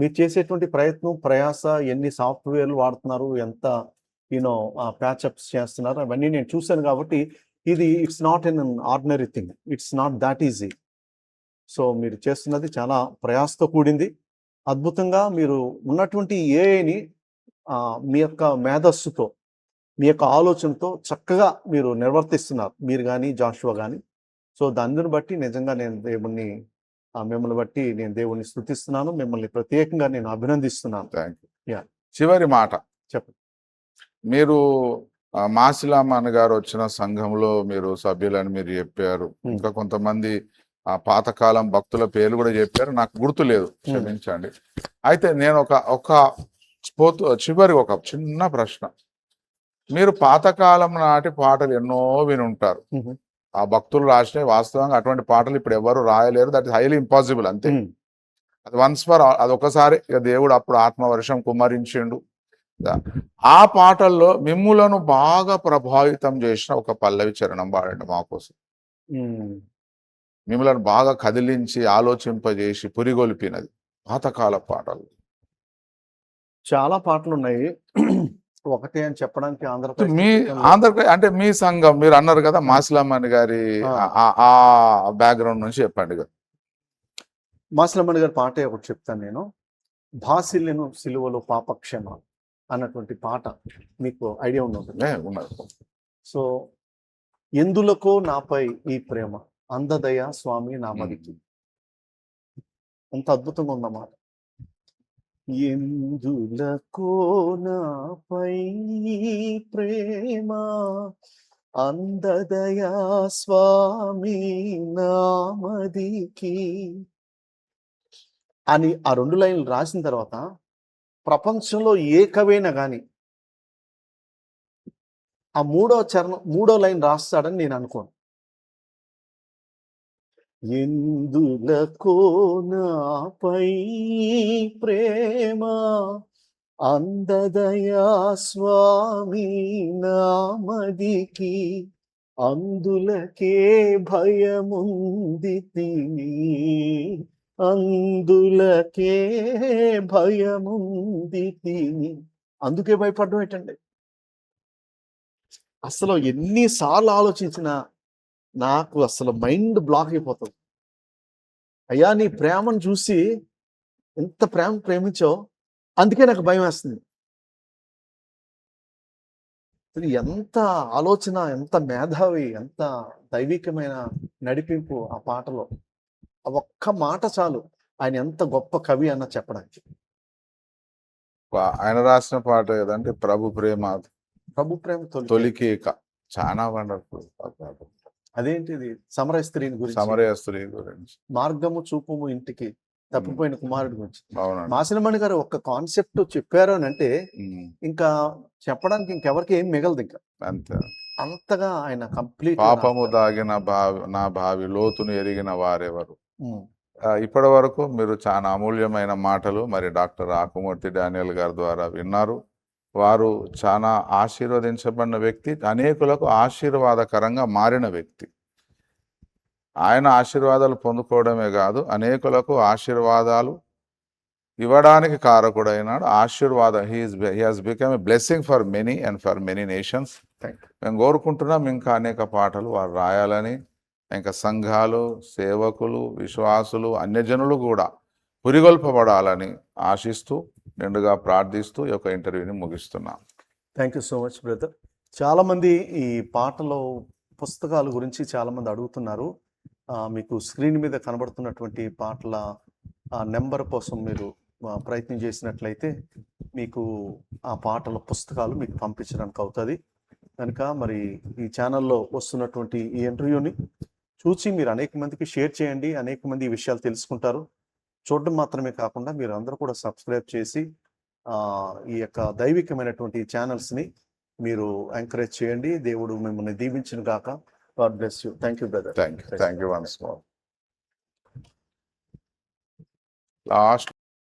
మీరు చేసేటువంటి ప్రయత్నం, ప్రయాస, ఎన్ని సాఫ్ట్వేర్లు వాడుతున్నారు, ఎంత ప్యాచప్స్ చేస్తున్నారు, అవన్నీ నేను చూశాను. కాబట్టి ఇది it's not an ordinary thing, it's not that easy. So మీరు చేస్తున్నది చాలా ప్రయాసతో కూడింది. అద్భుతంగా మీరు ఉన్నటువంటి ఏఐని మీ యొక్క మేధస్సుతో, మీ యొక్క ఆలోచనతో చక్కగా మీరు నిర్వర్తిస్తున్నారు, మీరు కానీ జాషువా కానీ. సో దానిని బట్టి నిజంగా నేను మిమ్మల్ని బట్టి నేను దేవుణ్ణి స్తుతిస్తున్నాను, మిమ్మల్ని ప్రత్యేకంగా నేను అభినందిస్తున్నాను. చివరి మాట చెప్పండి. మీరు మాసిలామన్ గారు వచ్చిన సంఘంలో మీరు సభ్యులని మీరు చెప్పారు, ఇంకా కొంతమంది ఆ పాతకాలం భక్తుల పేర్లు కూడా చెప్పారు, నాకు గుర్తులేదు, క్షమించండి. అయితే నేను చివరి ఒక చిన్న ప్రశ్న. మీరు పాతకాలం నాటి పాటలు ఎన్నో వినుంటారు, ఆ భక్తులు రాసినవి. వాస్తవంగా అటువంటి పాటలు ఇప్పుడు ఎవరు రాయలేరు, దట్ ఇస్ హైలీ ఇంపాసిబుల్. అంతే, అది వన్స్ ఫర్ అది ఒకసారి ఇక దేవుడు అప్పుడు ఆత్మవర్షం కుమ్మరించిండు. ఆ పాటల్లో మిమ్ములను బాగా ప్రభావితం చేసిన ఒక పల్లవి చరణం పాడండి మా కోసం. మిమ్మల్ని బాగా కదిలించి ఆలోచింపజేసి పురిగొల్పినది పాతకాల పాటలు. చాలా పాటలు ఉన్నాయి, ఒకటే అని చెప్పడానికి ఆంధ్రప్రదేశ్ అంటే మీ సంఘం మీరు అన్నారు కదా, మాసిలామణి గారి ఆ బ్యాక్గ్రౌండ్ నుంచి చెప్పండి కదా. మాసిలామణి గారి పాటే ఒకటి చెప్తాను నేను. భాసిల్లను సిలువలో పాపక్షమ అన్నటువంటి పాట మీకు ఐడియా ఉన్నది. సో ఎందులకో నాపై ఈ ప్రేమ అందదయ స్వామి నామదికి, ఎంత అద్భుతంగా ఉందన్నమాట. ఎందులకో నాపై ప్రేమ అందదయా స్వామి నామదికి అని ఆ 2 లైన్లు రాసిన తర్వాత ప్రపంచంలో ఏ కవైనా కానీ ఆ 3వ లైన్ రాస్తాడని నేను అనుకోను. ఎందులకో నాపై ప్రేమ అందదయా స్వామి నామదికి అందులకే భయముంది తిని అందులకే భయముంది తిని. అందుకే భయపడడం ఏంటండి? అసలు ఎన్నిసార్లు ఆలోచించినా నాకు అసలు మైండ్ బ్లాక్ అయిపోతుంది. అయ్యా నీ ప్రేమను చూసి ఎంత ప్రేమించావు, అందుకే నాకు భయం వేస్తుంది. ఎంత ఆలోచన, ఎంత మేధావి, ఎంత దైవికమైన నడిపింపు ఆ పాటలో. ఒక్క మాట చాలు ఆయన ఎంత గొప్ప కవి అన్న చెప్పడానికి. ఆయన రాసిన పాట కదంటే ప్రభు ప్రేమ తొలికేక, చాలా వండర్ఫుల్. అదేంటిది? సమరయ స్త్రీ గురించి, మార్గము చూపుము ఇంటికి తప్పిపోయిన కుమారుడి గురించి. మాసిలామణి గారు ఒక కాన్సెప్ట్ చెప్పారు అని అంటే ఇంకా చెప్పడానికి ఇంకెవరికి ఏం మిగలదు. ఇంకా అంతే, అంతగా ఆయన కంప్లీట్. పాపము దాగిన నా భావి లోతును ఎరిగిన వారెవరు. ఇప్పటి వరకు మీరు చాలా అమూల్యమైన మాటలు మరి డాక్టర్ ఆకుమూర్తి డానియల్ గారి ద్వారా విన్నారు. వారు చాలా ఆశీర్వదించబడిన వ్యక్తి, అనేకులకు ఆశీర్వాదకరంగా మారిన వ్యక్తి. ఆయన ఆశీర్వాదాలు పొందుకోవడమే కాదు, అనేకులకు ఆశీర్వాదాలు ఇవ్వడానికి కారకుడైనాడు. ఆశీర్వాదం he has become a blessing for many and for many nations. Thank you. మేము కోరుకుంటున్నాం ఇంకా అనేక పాటలు వారు రాయాలని, ఇంకా సంఘాలు, సేవకులు, విశ్వాసులు, అన్యజనులు కూడా పురిగొల్పబడాలని ఆశిస్తూ నిండుగా ప్రార్థిస్తూ ఈ యొక్క ఇంటర్వ్యూని ముగిస్తున్నాం. Thank you so much brother. చాలామంది ఈ పాటలో పుస్తకాల గురించి చాలామంది అడుగుతున్నారు. మీకు స్క్రీన్ మీద కనబడుతున్నటువంటి పాటల నెంబర్ కోసం మీరు ప్రయత్నం చేసినట్లయితే మీకు ఆ పాటల పుస్తకాలు మీకు పంపించడానికి అవుతుంది. కనుక మరి ఈ ఛానల్లో వస్తున్నటువంటి ఈ ఇంటర్వ్యూని చూసి మీరు అనేక మందికి షేర్ చేయండి. అనేక మంది ఈ విషయాలు తెలుసుకుంటారు. చూడడం మాత్రమే కాకుండా మీరు అందరూ కూడా సబ్స్క్రైబ్ చేసి ఈ యొక్క దైవికమైనటువంటి ఛానల్స్ని మీరు ఎంకరేజ్ చేయండి. దేవుడు మిమ్మల్ని దీవించును గాక. God bless you. Thank you brother. Thank you once more. Last